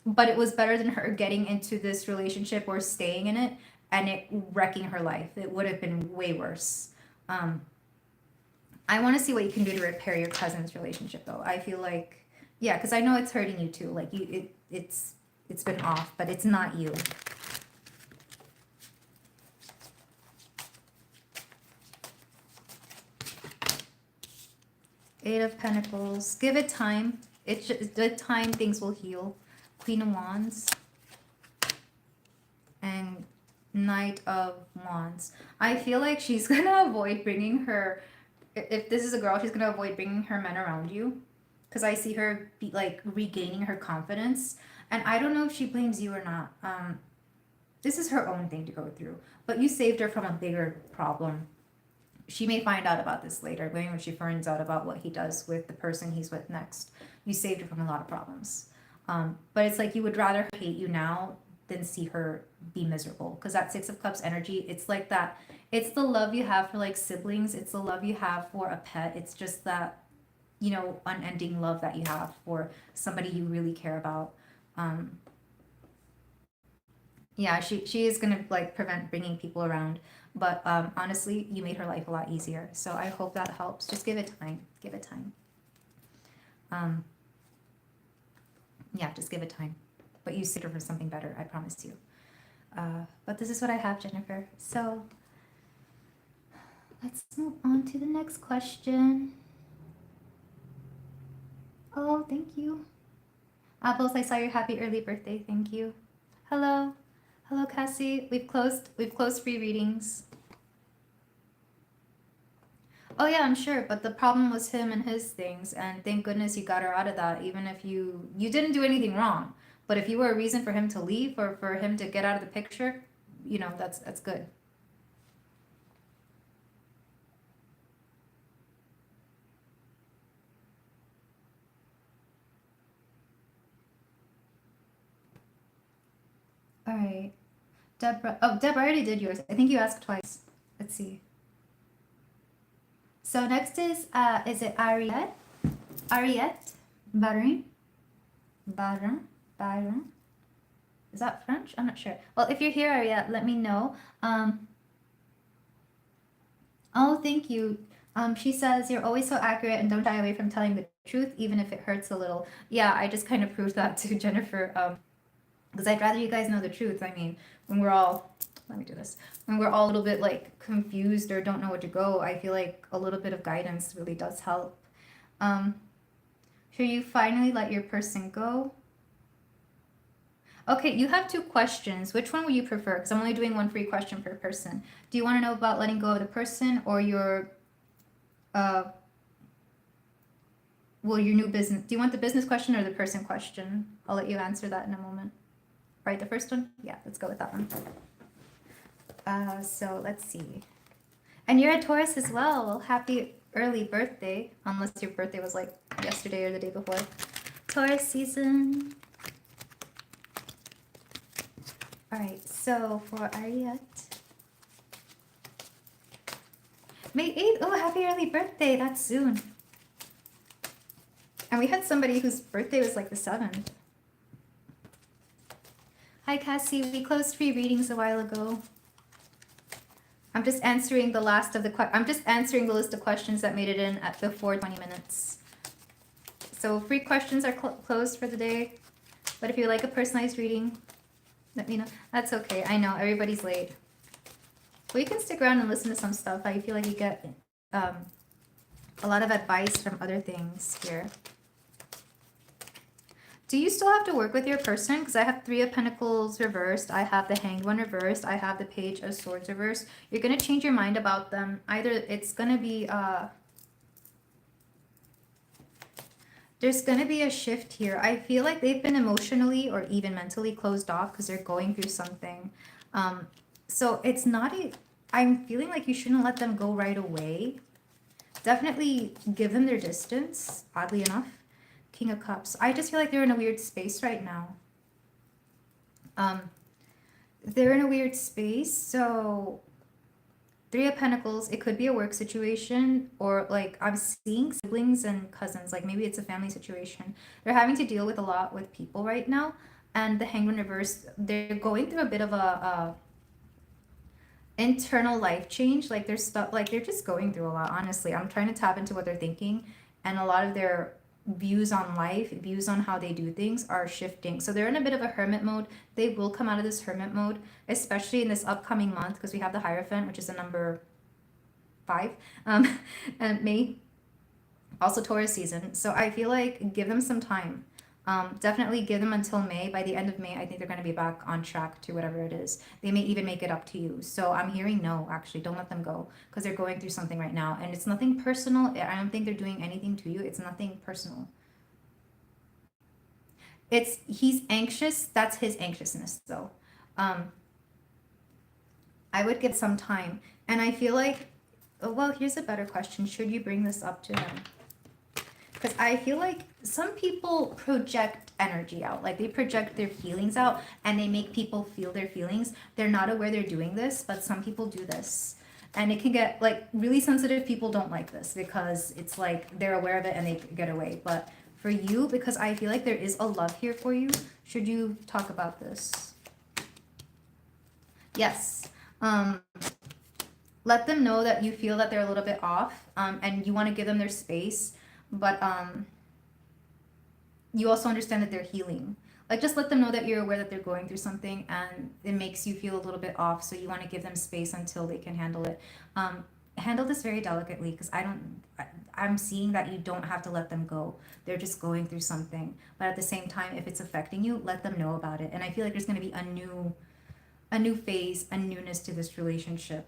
but it was better than her getting into this relationship or staying in it and it wrecking her life. It would have been way worse. I want to see what you can do to repair your cousin's relationship, though. I feel like, yeah, because I know it's hurting you too. Like, it's been off, but it's not you. Eight of Pentacles. Give it time. It's just, with time, things will heal. Queen of Wands. And Knight of Wands. I feel like she's going to avoid bringing her... If this is a girl, she's going to avoid bringing her men around you. Because I see her be, like, regaining her confidence. And I don't know if she blames you or not. This is her own thing to go through. But you saved her from a bigger problem. She may find out about this later, when she finds out about what he does with the person he's with next. You saved her from a lot of problems. But it's like you would rather hate you now than see her be miserable. Because that Six of Cups energy, it's like that. It's the love you have for like siblings. It's the love you have for a pet. It's just that, you know, unending love that you have for somebody you really care about. Yeah, she is going to like prevent bringing people around. But honestly, you made her life a lot easier. So I hope that helps. Just give it time. Give it time. Yeah, just give it time. But you saved her for something better, I promise you. But this is what I have, Jennifer. So let's move on to the next question. Oh, thank you. Apples, I saw your happy early birthday. Thank you. Hello. Hello, Cassie. We've closed free readings. Oh yeah, I'm sure, but the problem was him and his things, and thank goodness you got her out of that, even if you didn't do anything wrong. But if you were a reason for him to leave or for him to get out of the picture, you know, that's good. All right. Deborah. Oh, Deborah, I already did yours. I think you asked twice. Let's see. So next is it Ariette? Ariette? Baron? Baron? Is that French? I'm not sure. Well, if you're here, Ariette, let me know. Oh, thank you. She says, you're always so accurate and don't shy away from telling the truth, even if it hurts a little. Yeah, I just kind of proved that to Jennifer. Because I'd rather you guys know the truth. I mean, when we're all, let me do this. When we're all a little bit like confused or don't know where to go, I feel like a little bit of guidance really does help. Should you finally let your person go? Okay, you have two questions. Which one would you prefer? Because I'm only doing one free question per person. Do you want to know about letting go of the person or your, well, your new business? Do you want the business question or the person question? I'll let you answer that in a moment. Right, the first one? Yeah, let's go with that one. So let's see. And you're a Taurus as well. Happy early birthday, unless your birthday was like yesterday or the day before. Taurus season. All right, so for Ariette. May 8th. Oh, happy early birthday. That's soon. And we had somebody whose birthday was like the 7th. Hi, Cassie. We closed free readings a while ago. I'm just answering the last of the I'm just answering the list of questions that made it in at before 20 minutes. So free questions are closed for the day. But if you like a personalized reading, let me know. That's okay. I know everybody's late. Well, you can stick around and listen to some stuff. I feel like you get a lot of advice from other things here. Do you still have to work with your person? Because I have 3 of Pentacles reversed. I have the Hanged One reversed. I have the Page of Swords reversed. You're going to change your mind about them. Either it's going to be... there's going to be a shift here. I feel like they've been emotionally or even mentally closed off because they're going through something. So it's not a... I'm feeling like you shouldn't let them go right away. Definitely give them their distance, oddly enough. King of Cups. I just feel like they're in a weird space right now. They're in a weird space. So 3 of Pentacles, it could be a work situation, or like I'm seeing siblings and cousins, like maybe it's a family situation. They're having to deal with a lot with people right now. And the Hanged One reverse, they're going through a bit of a internal life change. Like they're stuck, like they're just going through a lot. Honestly, I'm trying to tap into what they're thinking, and a lot of their views on life, views on how they do things are shifting. So they're in a bit of a hermit mode. They will come out of this hermit mode, especially in this upcoming month, because we have the Hierophant, which is the number 5, and May, also Taurus season. So I feel like give them some time. Definitely give them until May. By the end of May, I think they're going to be back on track to whatever it is. They may even make it up to you. So I'm hearing no, actually. Don't let them go, because they're going through something right now. And it's nothing personal. I don't think they're doing anything to you. It's nothing personal. He's anxious. That's his anxiousness, though. I would give some time. And I feel like, well, here's a better question. Should you bring this up to him? Because I feel like some people project energy out. Like they project their feelings out and they make people feel their feelings. They're not aware they're doing this, but some people do this. And it can get like really sensitive people don't like this because it's like they're aware of it and they get away. But for you, because I feel like there is a love here for you, should you talk about this? Yes. Let them know that you feel that they're a little bit off, and you want to give them their space. But you also understand that they're healing. Like just let them know that you're aware that they're going through something and it makes you feel a little bit off. So you want to give them space until they can handle it. Handle this very delicately, because I'm seeing that you don't have to let them go. They're just going through something. But at the same time, if it's affecting you, let them know about it. And I feel like there's going to be a new phase, a newness to this relationship.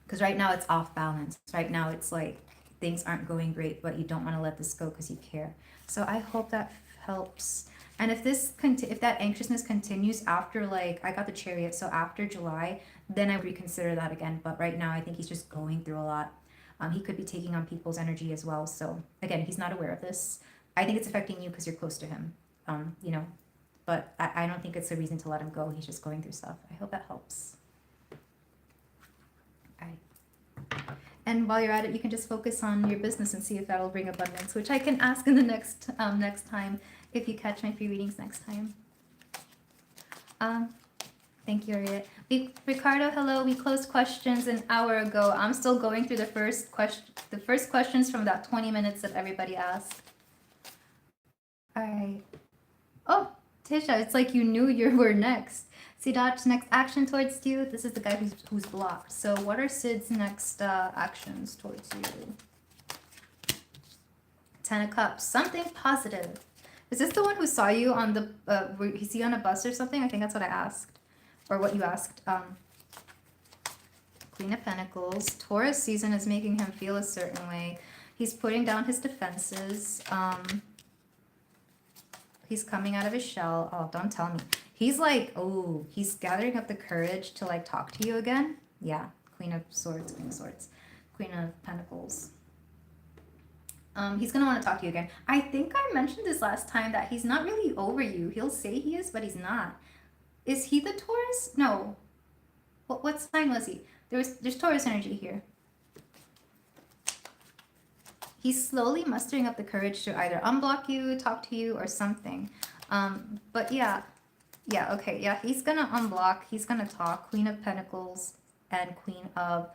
Because right now it's off balance. Right now it's like things aren't going great, but you don't want to let this go because you care. So I hope that helps. And if that anxiousness continues after, like, I got the Chariot, so after July, then I reconsider that again. But right now, I think he's just going through a lot. He could be taking on people's energy as well. So again, he's not aware of this. I think it's affecting you because you're close to him, but I don't think it's a reason to let him go. He's just going through stuff. I hope that helps. All right. And while you're at it, you can just focus on your business and see if that'll bring abundance, which I can ask in the next time if you catch my free readings next time. Thank you, Ariette. Ricardo, hello. We closed questions an hour ago. I'm still going through the first questions from that 20 minutes that everybody asked. All right. Oh, Tisha, it's like you knew you were next. Sidach's next action towards you. This is the guy who's blocked. So what are Sid's next actions towards you? 10 of Cups. Something positive. Is this the one who saw you on the... is he on a bus or something? I think that's what I asked. Or what you asked. Queen of Pentacles. Taurus season is making him feel a certain way. He's putting down his defenses. He's coming out of his shell. Oh, don't tell me. He's like, oh, he's gathering up the courage to like talk to you again. Yeah, Queen of Swords, Queen of Swords, Queen of Pentacles. He's going to want to talk to you again. I think I mentioned this last time that he's not really over you. He'll say he is, but he's not. Is he the Taurus? No. What sign was he? There's Taurus energy here. He's slowly mustering up the courage to either unblock you, talk to you, or something. But yeah, okay. Yeah, he's going to unblock. He's going to talk. Queen of Pentacles and Queen of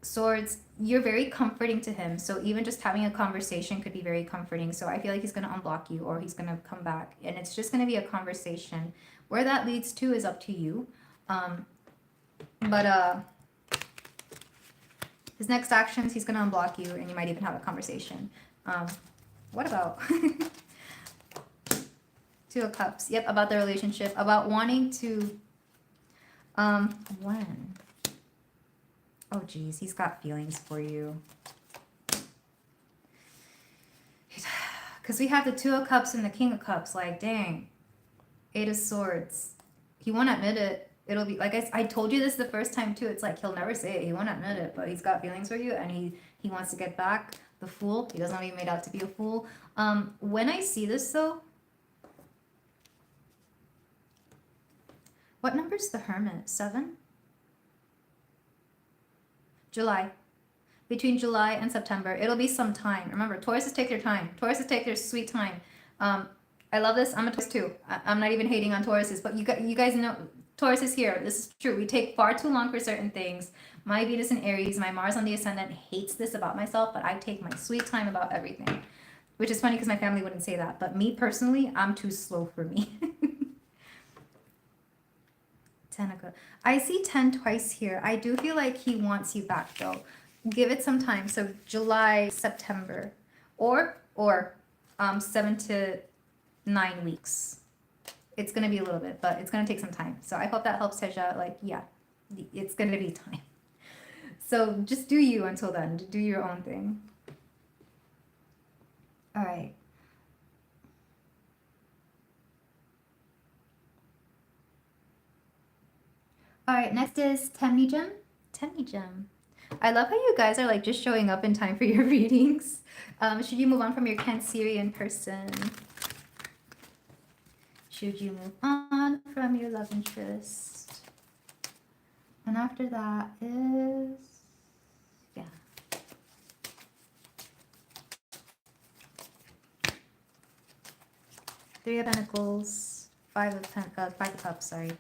Swords, you're very comforting to him. So even just having a conversation could be very comforting. So I feel like he's going to unblock you or he's going to come back. And it's just going to be a conversation. Where that leads to is up to you. But his next actions, he's going to unblock you and you might even have a conversation. What about... Two of Cups. Yep, about the relationship. About wanting to... When? Oh, geez. He's got feelings for you. Because we have the Two of Cups and the King of Cups. Like, dang. Eight of Swords. He won't admit it. It'll be... Like I told you this the first time, too. It's like, he'll never say it. He won't admit it. But he's got feelings for you. And he wants to get back. The Fool. He doesn't want to be made out to be a fool. When I see this, though... What number is the Hermit? 7? July. Between July and September. It'll be some time. Remember, Tauruses take their time. Tauruses take their sweet time. I love this. I'm a Taurus too. I'm not even hating on Tauruses, but you guys know Taurus is here. This is true. We take far too long for certain things. My Venus in Aries, my Mars on the Ascendant hates this about myself, but I take my sweet time about everything. Which is funny because my family wouldn't say that. But me personally, I'm too slow for me. 10 o'clock. I see 10 twice here. I do feel like he wants you back though. Give it some time. So July, September, or 7 to 9 weeks. It's gonna be a little bit, but it's gonna take some time. So I hope that helps, Teja. Like, yeah, it's gonna be time. So just do you until then. Do your own thing. All right. All right, next is Tamni Gem. Tamni Gem. I love how you guys are like just showing up in time for your readings. Should you move on from your Cancerian person? Should you move on from your love interest? And after that is, yeah. Three of Pentacles, Five of Cups, sorry.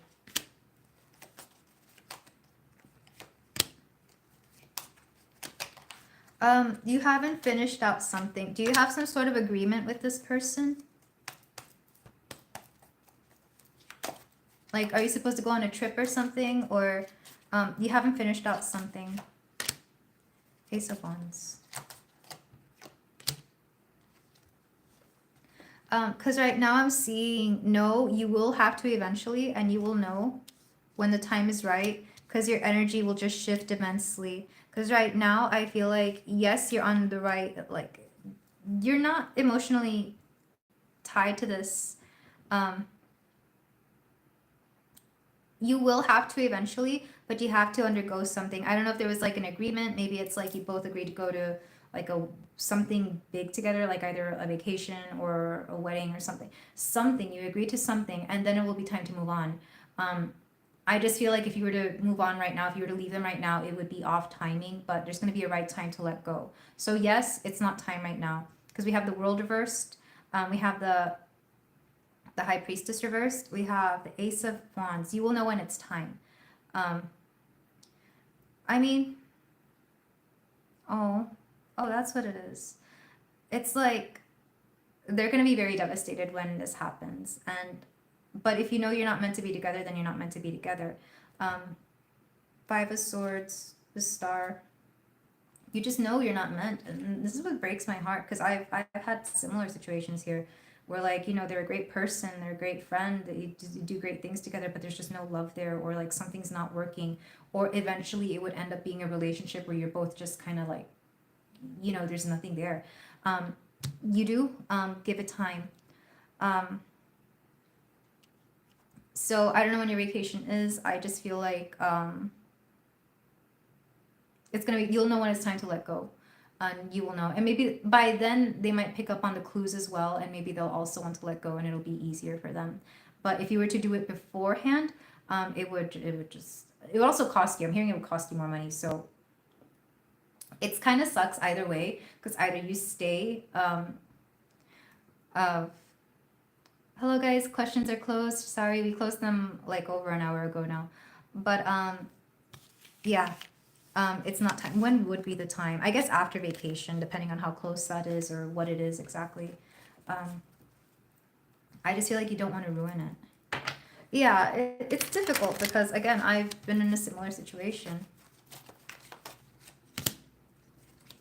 You haven't finished out something. Do you have some sort of agreement with this person? Like, are you supposed to go on a trip or something? Or you haven't finished out something? Ace of Wands. Because right now I'm seeing, no, you will have to eventually, and you will know when the time is right, because your energy will just shift immensely. Because right now I feel like, yes, you're on the right, like, you're not emotionally tied to this. You will have to eventually, but you have to undergo something. I don't know if there was like an agreement. Maybe it's like you both agreed to go to like something big together, like either a vacation or a wedding or something. Something, you agreed to something, and then it will be time to move on. I just feel like if you were to move on right now, if you were to leave them right now, it would be off timing, but there's going to be a right time to let go. So yes, it's not time right now because we have the World reversed. We have the High Priestess reversed. We have the Ace of Wands. You will know when it's time. I mean, oh, that's what it is. It's like they're going to be very devastated when this happens. But if you know you're not meant to be together, then you're not meant to be together. Five of Swords, the Star. You just know you're not meant. And this is what breaks my heart, because I've had similar situations here where, like, you know, they're a great person, they're a great friend, that you do great things together, but there's just no love there, or like something's not working, or eventually it would end up being a relationship where you're both just kind of like, you know, there's nothing there. You do give it time. So I don't know when your vacation is. I just feel like it's gonna be, you'll know when it's time to let go, and you will know. And maybe by then they might pick up on the clues as well, and maybe they'll also want to let go, and it'll be easier for them. But if you were to do it beforehand, it would also cost you. I'm hearing it would cost you more money. So it's kind of sucks either way, because either you stay. Hello guys, questions are closed. Sorry, we closed them like over an hour ago now. But yeah, It's not time. When would be the time? I guess after vacation, depending on how close that is or what it is exactly. Um, I just feel like you don't want to ruin it. Yeah, it's difficult because, again, I've been in a similar situation.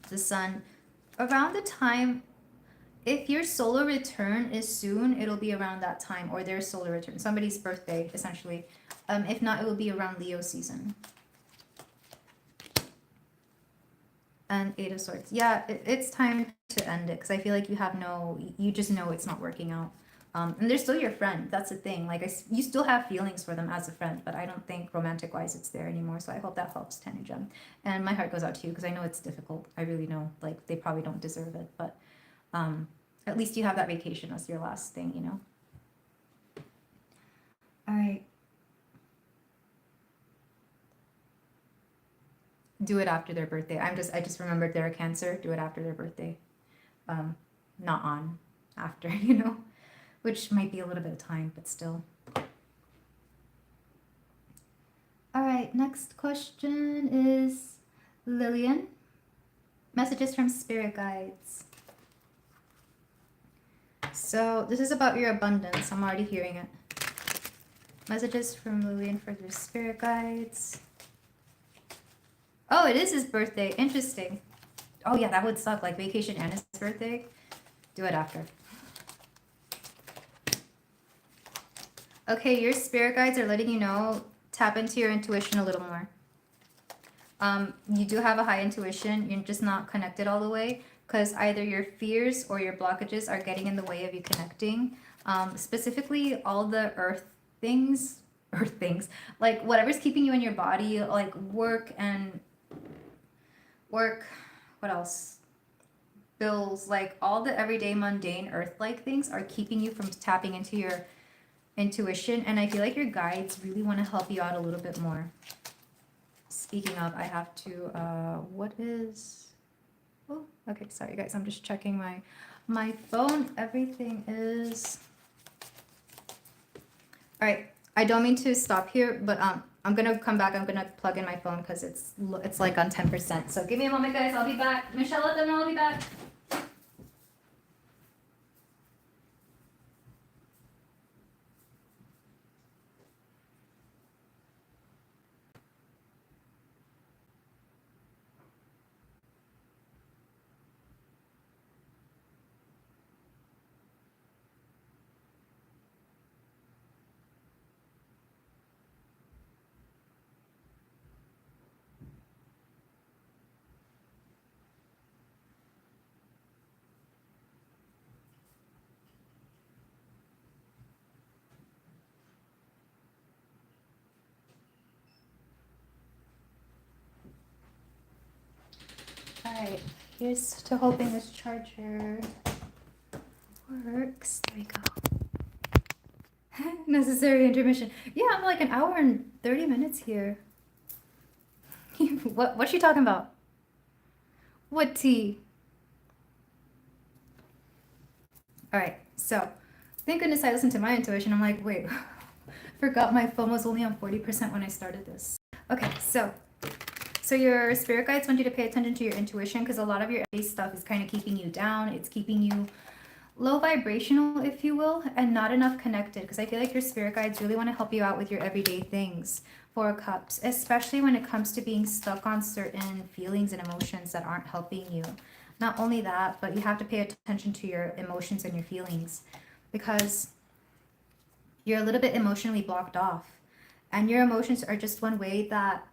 The sun, around the time, if your solar return is soon, it'll be around that time, or their solar return, somebody's birthday, essentially. If not, it will be around Leo season. And Eight of Swords. Yeah, it's time to end it because I feel like you just know it's not working out. And they're still your friend. That's the thing. Like, you still have feelings for them as a friend, but I don't think romantic wise it's there anymore. So I hope that helps, Tanu Gem. And my heart goes out to you because I know it's difficult. I really know. Like, they probably don't deserve it, but at least you have that vacation as your last thing, you know? All right. Do it after their birthday. I just remembered they're a Cancer. Do it after their birthday. Not on, after, you know? Which might be a little bit of time, but still. All right, next question is Lillian. Messages from spirit guides. So this is about your abundance. I'm already hearing it. Messages from Lillian for their spirit guides. Oh, it is his birthday. Interesting. Oh yeah, that would suck. Like vacation and his birthday. Do it after. Okay, your spirit guides are letting you know, tap into your intuition a little more. You do have a high intuition. You're just not connected all the way because either your fears or your blockages are getting in the way of you connecting. Specifically, all the earth things, like whatever's keeping you in your body, like work, what else? Bills, like all the everyday mundane earth-like things are keeping you from tapping into your intuition, and I feel like your guides really want to help you out a little bit more. Speaking of, I have to what is, oh, okay, sorry guys, I'm just checking my phone. Everything is all right. I don't mean to stop here, but I'm gonna come back. I'm gonna plug in my phone because it's like on 10%. So give me a moment, guys. I'll be back. Michelle, let them know I'll be back. All right, here's to hoping this charger works. There we go. Necessary intermission. Yeah, I'm like an hour and 30 minutes here. What's she talking about? What tea? All right, so thank goodness I listened to my intuition. I'm like, wait, forgot my phone was only on 40% when I started this. Okay, so your spirit guides want you to pay attention to your intuition because a lot of your stuff is kind of keeping you down. It's keeping you low vibrational, if you will, and not enough connected because I feel like your spirit guides really want to help you out with your everyday things. Four of Cups, especially when it comes to being stuck on certain feelings and emotions that aren't helping you. Not only that, but you have to pay attention to your emotions and your feelings because you're a little bit emotionally blocked off. And your emotions are just one way that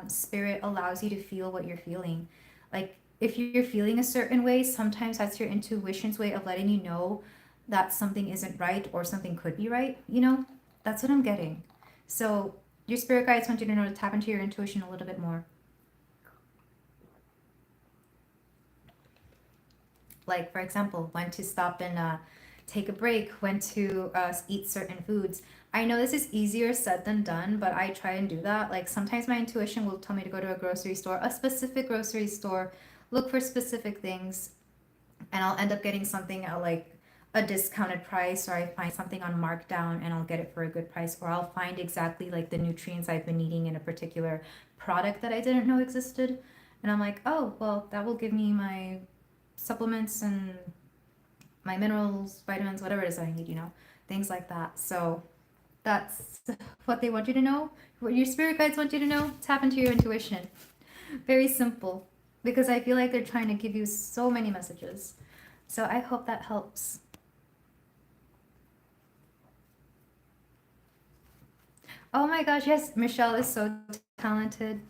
spirit allows you to feel what you're feeling. Like if you're feeling a certain way, sometimes that's your intuition's way of letting you know that something isn't right or something could be right, you know? That's what I'm getting. So your spirit guides want you to know to tap into your intuition a little bit more. Like, for example, when to stop and take a break, when to eat certain foods. I know this is easier said than done, but I try and do that. Like sometimes my intuition will tell me to go to a grocery store, a specific grocery store, look for specific things, and I'll end up getting something like a discounted price, or I find something on markdown and I'll get it for a good price, or I'll find exactly like the nutrients I've been needing in a particular product that I didn't know existed. And I'm like, oh, well, that will give me my supplements and my minerals, vitamins, whatever it is I need, things like that. So that's what they want you to know. What your spirit guides want you to know. Tap into your intuition. Very simple, because I feel like they're trying to give you so many messages. So I hope that helps. Oh my gosh, yes, Michelle is so talented.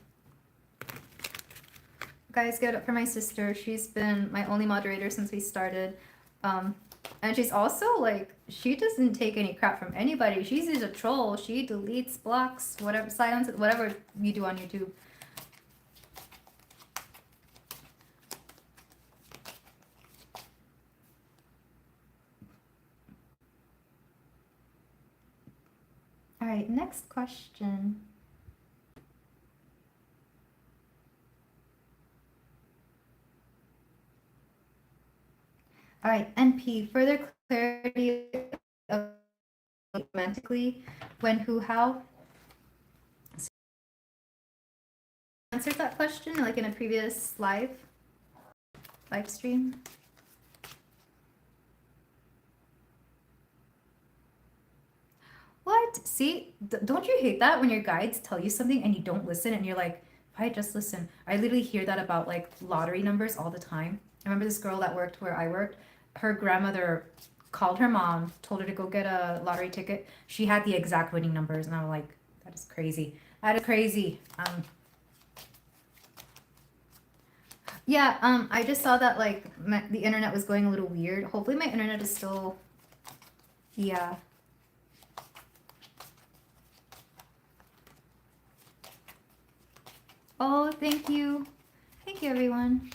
Guys, give it up for my sister. She's been my only moderator since we started. And she's also like, she doesn't take any crap from anybody. She's a troll. She deletes, blocks, whatever, silences, whatever you do on YouTube. All right, next question. All right, NP, further clarity of romantically, when, who, how? Answered that question like in a previous live stream. What? See, don't you hate that when your guides tell you something and you don't listen and you're like, if I just listen. I literally hear that about like lottery numbers all the time. I remember this girl that worked where I worked. Her grandmother called her mom, told her to go get a lottery ticket. She had the exact winning numbers, and I'm like, that is crazy. That is crazy. Yeah, I just saw that like the internet was going a little weird. Hopefully my internet is still, yeah. Oh, thank you. Thank you, everyone.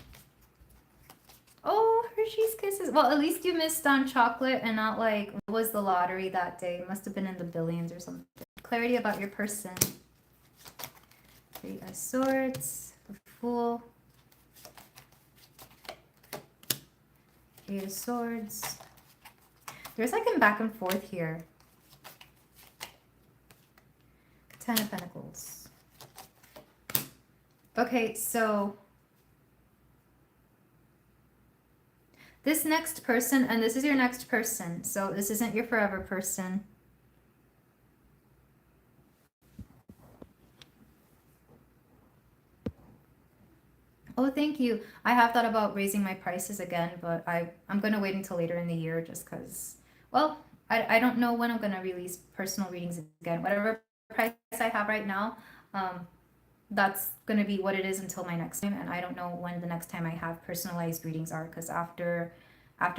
Oh, Hershey's Kisses. Well, at least you missed on chocolate and not like, what was the lottery that day? Must have been in the billions or something. Clarity about your person. Three of Swords. The Fool. Eight of Swords. There's like a back and forth here. Ten of Pentacles. Okay, so this next person, and this is your next person, so this isn't your forever person. Oh, thank you. I have thought about raising my prices again, but I'm going to wait until later in the year just because, well, I don't know when I'm going to release personal readings again. Whatever price I have right now, that's going to be what it is until my next time, and I don't know when the next time I have personalized readings are, because after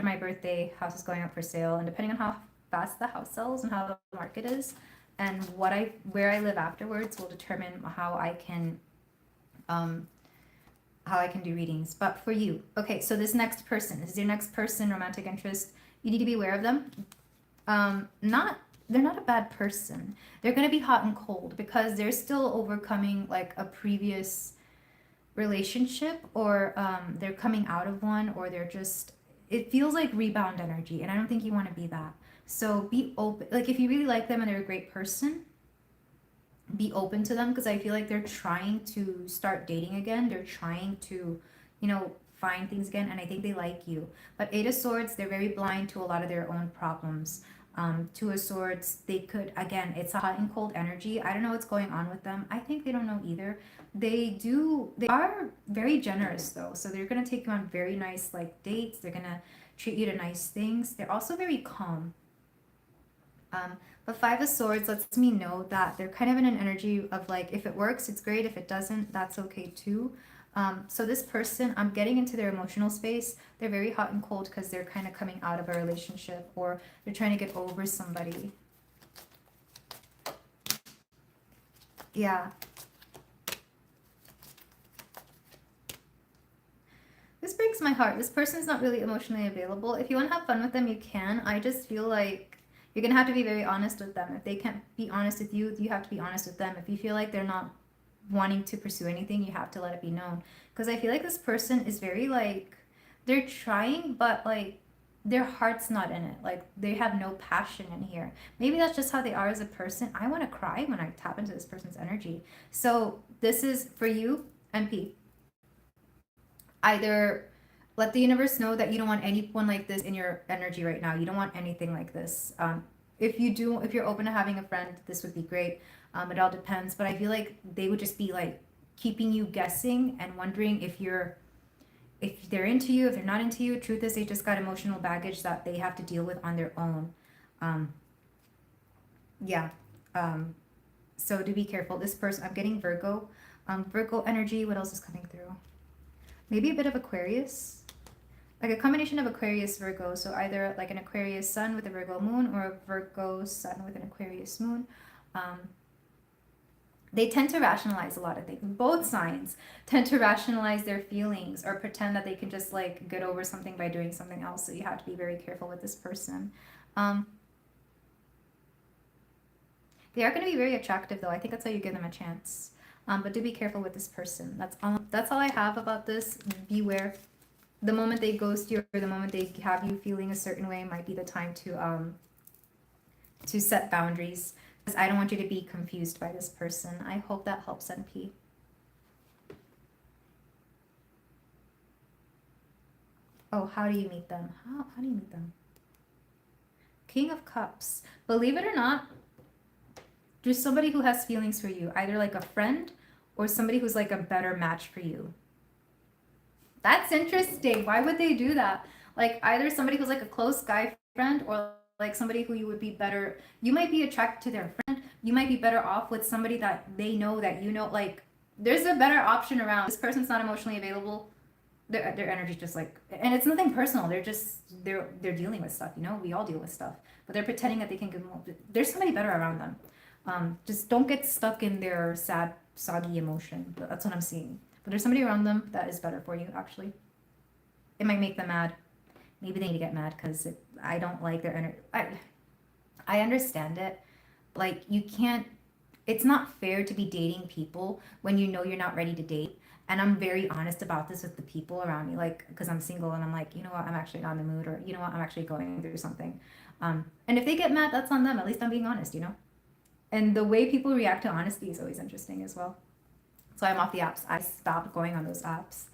my birthday, house is going up for sale, and depending on how fast the house sells and how the market is, and where I live afterwards will determine how I can do readings. But for you, okay, so this next person, this is your next person, romantic interest. You need to be aware of them. They're not a bad person. They're going to be hot and cold because they're still overcoming like a previous relationship, or they're coming out of one, or they're just, it feels like rebound energy, and I don't think you want to be that. So be open. Like if you really like them and they're a great person, be open to them, because I feel like they're trying to start dating again. They're trying to, find things again, and I think they like you. But Eight of Swords, they're very blind to a lot of their own problems. Two of Swords, they could, again, it's a hot and cold energy. I don't know what's going on with them. I think they don't know either. They are very generous though. So they're going to take you on very nice like dates. They're going to treat you to nice things. They're also very calm. But Five of Swords lets me know that they're kind of in an energy of like, if it works, it's great. If it doesn't, that's okay too. So this person, I'm getting into their emotional space. They're very hot and cold because they're kind of coming out of a relationship, or they're trying to get over somebody. Yeah. This breaks my heart. This person's not really emotionally available. If you want to have fun with them, you can. I just feel like you're going to have to be very honest with them. If they can't be honest with you, you have to be honest with them. If you feel like they're not wanting to pursue anything, you have to let it be known. Because I feel like this person is very like, they're trying, but like, their heart's not in it. Like they have no passion in here. Maybe that's just how they are as a person. I want to cry when I tap into this person's energy. So this is for you, MP. Either let the universe know that you don't want anyone like this in your energy right now. You don't want anything like this. If you do, if you're open to having a friend, this would be great. It all depends, but I feel like they would just be like keeping you guessing and wondering if they're into you, if they're not into you. Truth is, they just got emotional baggage that they have to deal with on their own. Yeah. So do be careful. This person, I'm getting Virgo. Virgo energy. What else is coming through? Maybe a bit of Aquarius. Like a combination of Aquarius, Virgo. So either like an Aquarius sun with a Virgo moon or a Virgo sun with an Aquarius moon. They tend to rationalize a lot of things. Both signs tend to rationalize their feelings or pretend that they can just like get over something by doing something else. So you have to be very careful with this person. They are going to be very attractive though. I think that's how you give them a chance. But do be careful with this person. That's all I have about this. Beware. The moment they ghost you or the moment they have you feeling a certain way might be the time to set boundaries. Because I don't want you to be confused by this person. I hope that helps, NP. Oh, how do you meet them? How do you meet them? King of Cups. Believe it or not, there's somebody who has feelings for you. Either like a friend or somebody who's like a better match for you. That's interesting. Why would they do that? Like either somebody who's like a close guy friend or like somebody who you would be better. You might be attracted to their friend. You might be better off with somebody that they know that you know. Like there's a better option around. This person's not emotionally available. Their energy's just like, and it's nothing personal. They're dealing with stuff. You know, we all deal with stuff, but they're pretending that they can give more. There's somebody better around them. Just don't get stuck in their sad, soggy emotion. That's what I'm seeing. But there's somebody around them that is better for you, actually. It might make them mad. Maybe they need to get mad because I don't like their energy. I understand it. Like, you can't, it's not fair to be dating people when you know you're not ready to date. And I'm very honest about this with the people around me, like, because I'm single and I'm like, you know what, I'm actually not in the mood, or you know what, I'm actually going through something. And if they get mad, that's on them. At least I'm being honest, you know? And the way people react to honesty is always interesting as well. So I'm off the apps. I stopped going on those apps.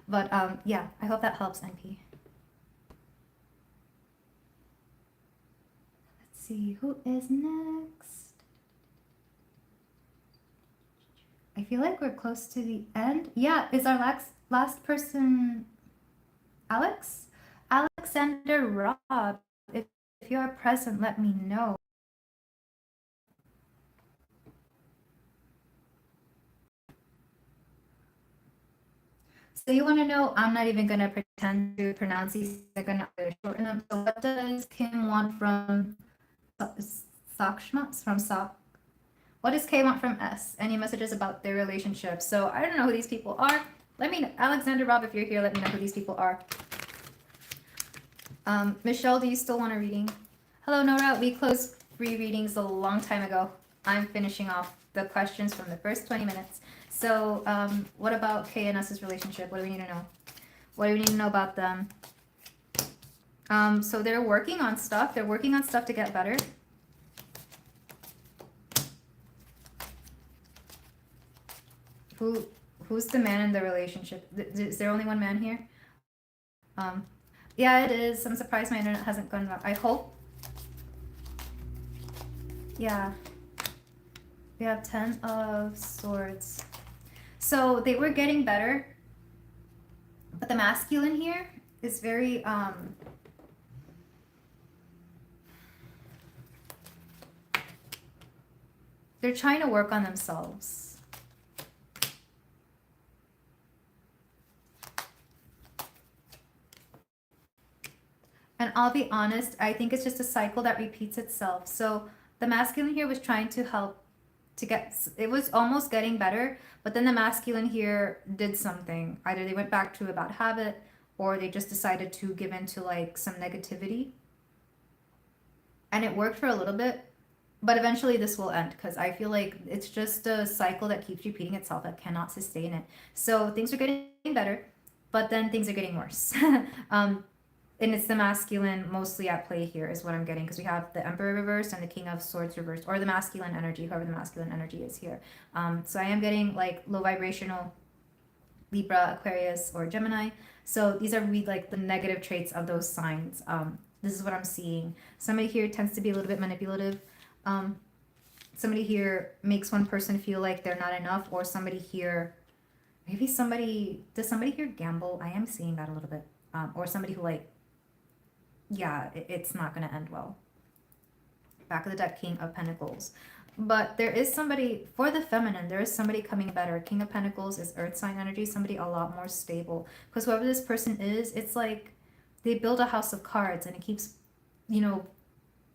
But yeah, I hope that helps, NP. Let's see, who is next? I feel like we're close to the end. Yeah, is our last person Alex? Alexander Rob, if you are present, let me know. So you want to know, I'm not even going to pretend to pronounce these. They're going to shorten them. So what does Kim want from Sakshma? From Sak? What does K want from S? Any messages about their relationship? So I don't know who these people are. Let me know. Alexander Rob, if you're here, let me know who these people are. Michelle, do you still want a reading? Hello, Nora. We closed free readings a long time ago. I'm finishing off the questions from the first 20 minutes. So what about K and S's relationship? What do we need to know? What do we need to know about them? So they're working on stuff. They're working on stuff to get better. Who's the man in the relationship? Is there only one man here? Yeah, it is. I'm surprised my internet hasn't gone up. I hope. Yeah. We have 10 of Swords. So they were getting better. But the masculine here is very they're trying to work on themselves. And I'll be honest, I think it's just a cycle that repeats itself. So the masculine here was trying to help to get, it was almost getting better, but then the masculine here did something. Either they went back to a bad habit or they just decided to give in to like some negativity. And it worked for a little bit, but eventually this will end because I feel like it's just a cycle that keeps repeating itself. I cannot sustain it. So things are getting better, but then things are getting worse. And it's the masculine mostly at play here is what I'm getting, because we have the Emperor reversed and the King of Swords reversed, or the masculine energy, whoever the masculine energy is here. So I am getting like low vibrational Libra, Aquarius, or Gemini. So these are like the negative traits of those signs. This is what I'm seeing. Somebody here tends to be a little bit manipulative. Somebody here makes one person feel like they're not enough, or somebody here, maybe does somebody here gamble? I am seeing that a little bit. Or somebody who like, yeah, it's not going to end well. Back of the deck, King of Pentacles. But there is somebody, for the feminine, there is somebody coming better. King of Pentacles is earth sign energy, somebody a lot more stable. Because whoever this person is, it's like they build a house of cards and it keeps, you know,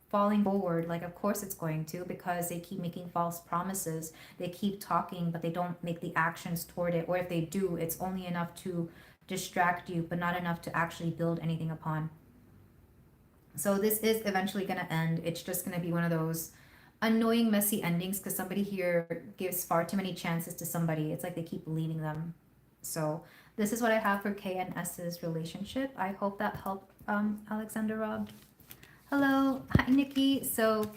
falling forward. Like, of course it's going to, because they keep making false promises. They keep talking, but they don't make the actions toward it. Or if they do, it's only enough to distract you, but not enough to actually build anything upon. So this is eventually going to end. It's just going to be one of those annoying, messy endings, because somebody here gives far too many chances to somebody. It's like they keep leaving them. So this is what I have for K and S's relationship. I hope that helped, Alexander Rob. Hello. Hi, Nikki. So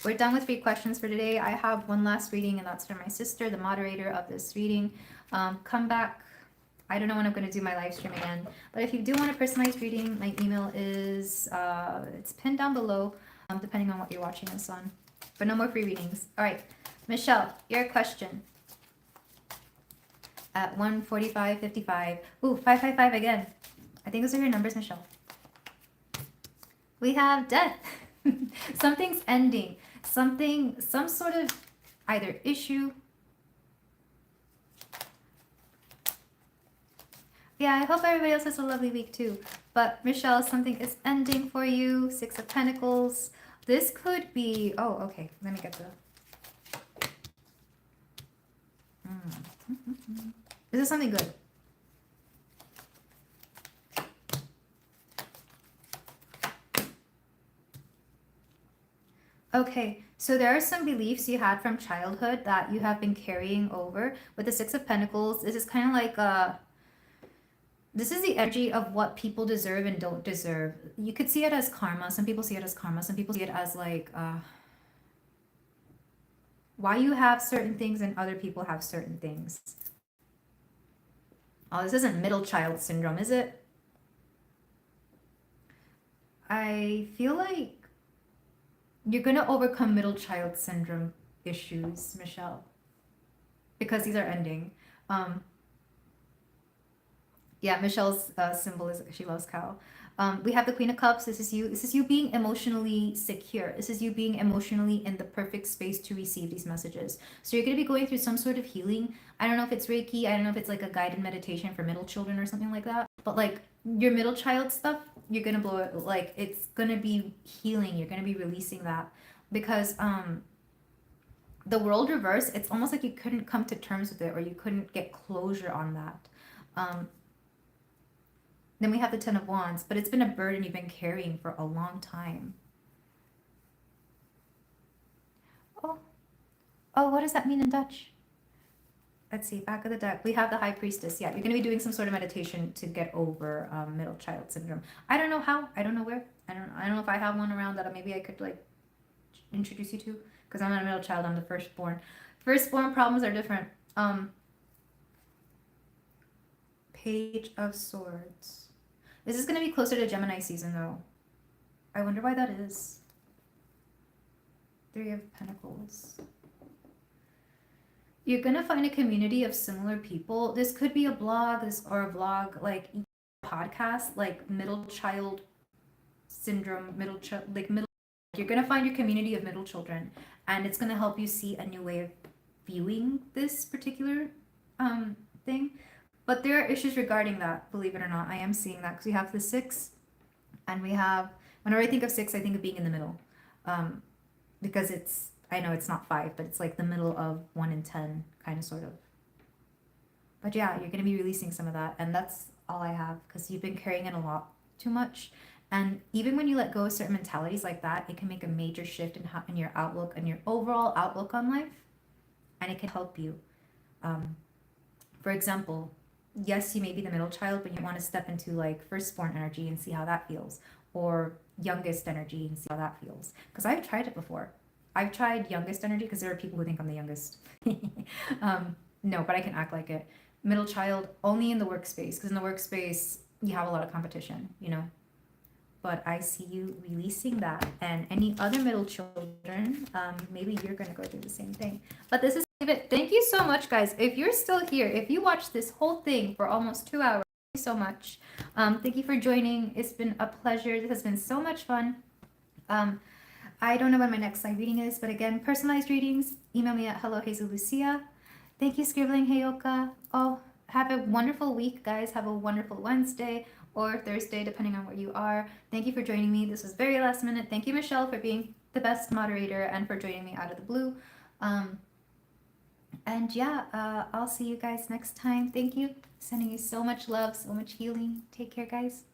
we're done with 3 questions for today. I have one last reading, and that's for my sister, the moderator of this reading. Come back. I don't know when I'm going to do my live stream again. But if you do want a personalized reading, my email is, it's pinned down below, depending on what you're watching this on. But no more free readings. All right. Michelle, your question. At 1:45:55. Ooh, 555 again. I think those are your numbers, Michelle. We have death. Something's ending. Some sort of either issue. Yeah, I hope everybody else has a lovely week too. But Michelle, something is ending for you. 6 of Pentacles. This could be, oh, okay. Let me get the... This is something good. Okay, so there are some beliefs you had from childhood that you have been carrying over. With the 6 of Pentacles, this is kind of like a... This is the energy of what people deserve and don't deserve. You could see it as karma. Some people see it as karma. Some people see it as like why you have certain things and other people have certain things. Oh, this isn't middle child syndrome, is it? I feel like you're going to overcome middle child syndrome issues, Michelle, because these are ending. Yeah, Michelle's symbol is she loves cow. We have the Queen of Cups. This is you. This is you being emotionally secure. This is you being emotionally in the perfect space to receive these messages. So you're going to be going through some sort of healing. I don't know if it's Reiki. I don't know if it's like a guided meditation for middle children or something like that. But like your middle child stuff, you're going to blow it. Like it's going to be healing. You're going to be releasing that because the world reverse, it's almost like you couldn't come to terms with it or you couldn't get closure on that. Then we have the 10 of Wands, but it's been a burden you've been carrying for a long time. Oh, what does that mean in Dutch? Let's see, back of the deck. We have the High Priestess. Yeah, you're going to be doing some sort of meditation to get over middle child syndrome. I don't know how. I don't know where. I don't know if I have one around that maybe I could like introduce you to. Because I'm not a middle child. I'm the firstborn. Firstborn problems are different. Page of Swords. This is going to be closer to Gemini season, though. I wonder why that is. 3 of Pentacles. You're going to find a community of similar people. This could be a blog or a vlog, like podcast, like middle child syndrome, you're going to find your community of middle children, and it's going to help you see a new way of viewing this particular thing. But there are issues regarding that, believe it or not. I am seeing that because we have the 6, and we have, whenever I think of 6, I think of being in the middle. Because it's, I know it's not 5, but it's like the middle of 1 and 10, kind of, sort of. But yeah, you're going to be releasing some of that, and that's all I have, because you've been carrying it a lot too much. And even when you let go of certain mentalities like that, it can make a major shift in your outlook and your overall outlook on life, and it can help you. For example, yes, you may be the middle child, but you want to step into like firstborn energy and see how that feels, or youngest energy and see how that feels. Because I've tried it before. I've tried youngest energy because there are people who think I'm the youngest. No, but I can act like it. Middle child only in the workspace, because in the workspace you have a lot of competition, you know. But I see you releasing that, and any other middle children, maybe you're gonna go through the same thing. But this is it. Thank you so much, guys. If you're still here, if you watched this whole thing for almost 2 hours, thank you so much. Thank you for joining. It's been a pleasure. This has been so much fun. I don't know when my next live reading is, but again, personalized readings, email me at hellohazellucia. Thank you, Scribbling Hayoka. Oh, have a wonderful week, guys. Have a wonderful Wednesday or Thursday, depending on where you are. Thank you for joining me. This was very last minute. Thank you, Michelle, for being the best moderator and for joining me out of the blue. And yeah, I'll see you guys next time. Thank you. Sending you so much love, so much healing. Take care, guys.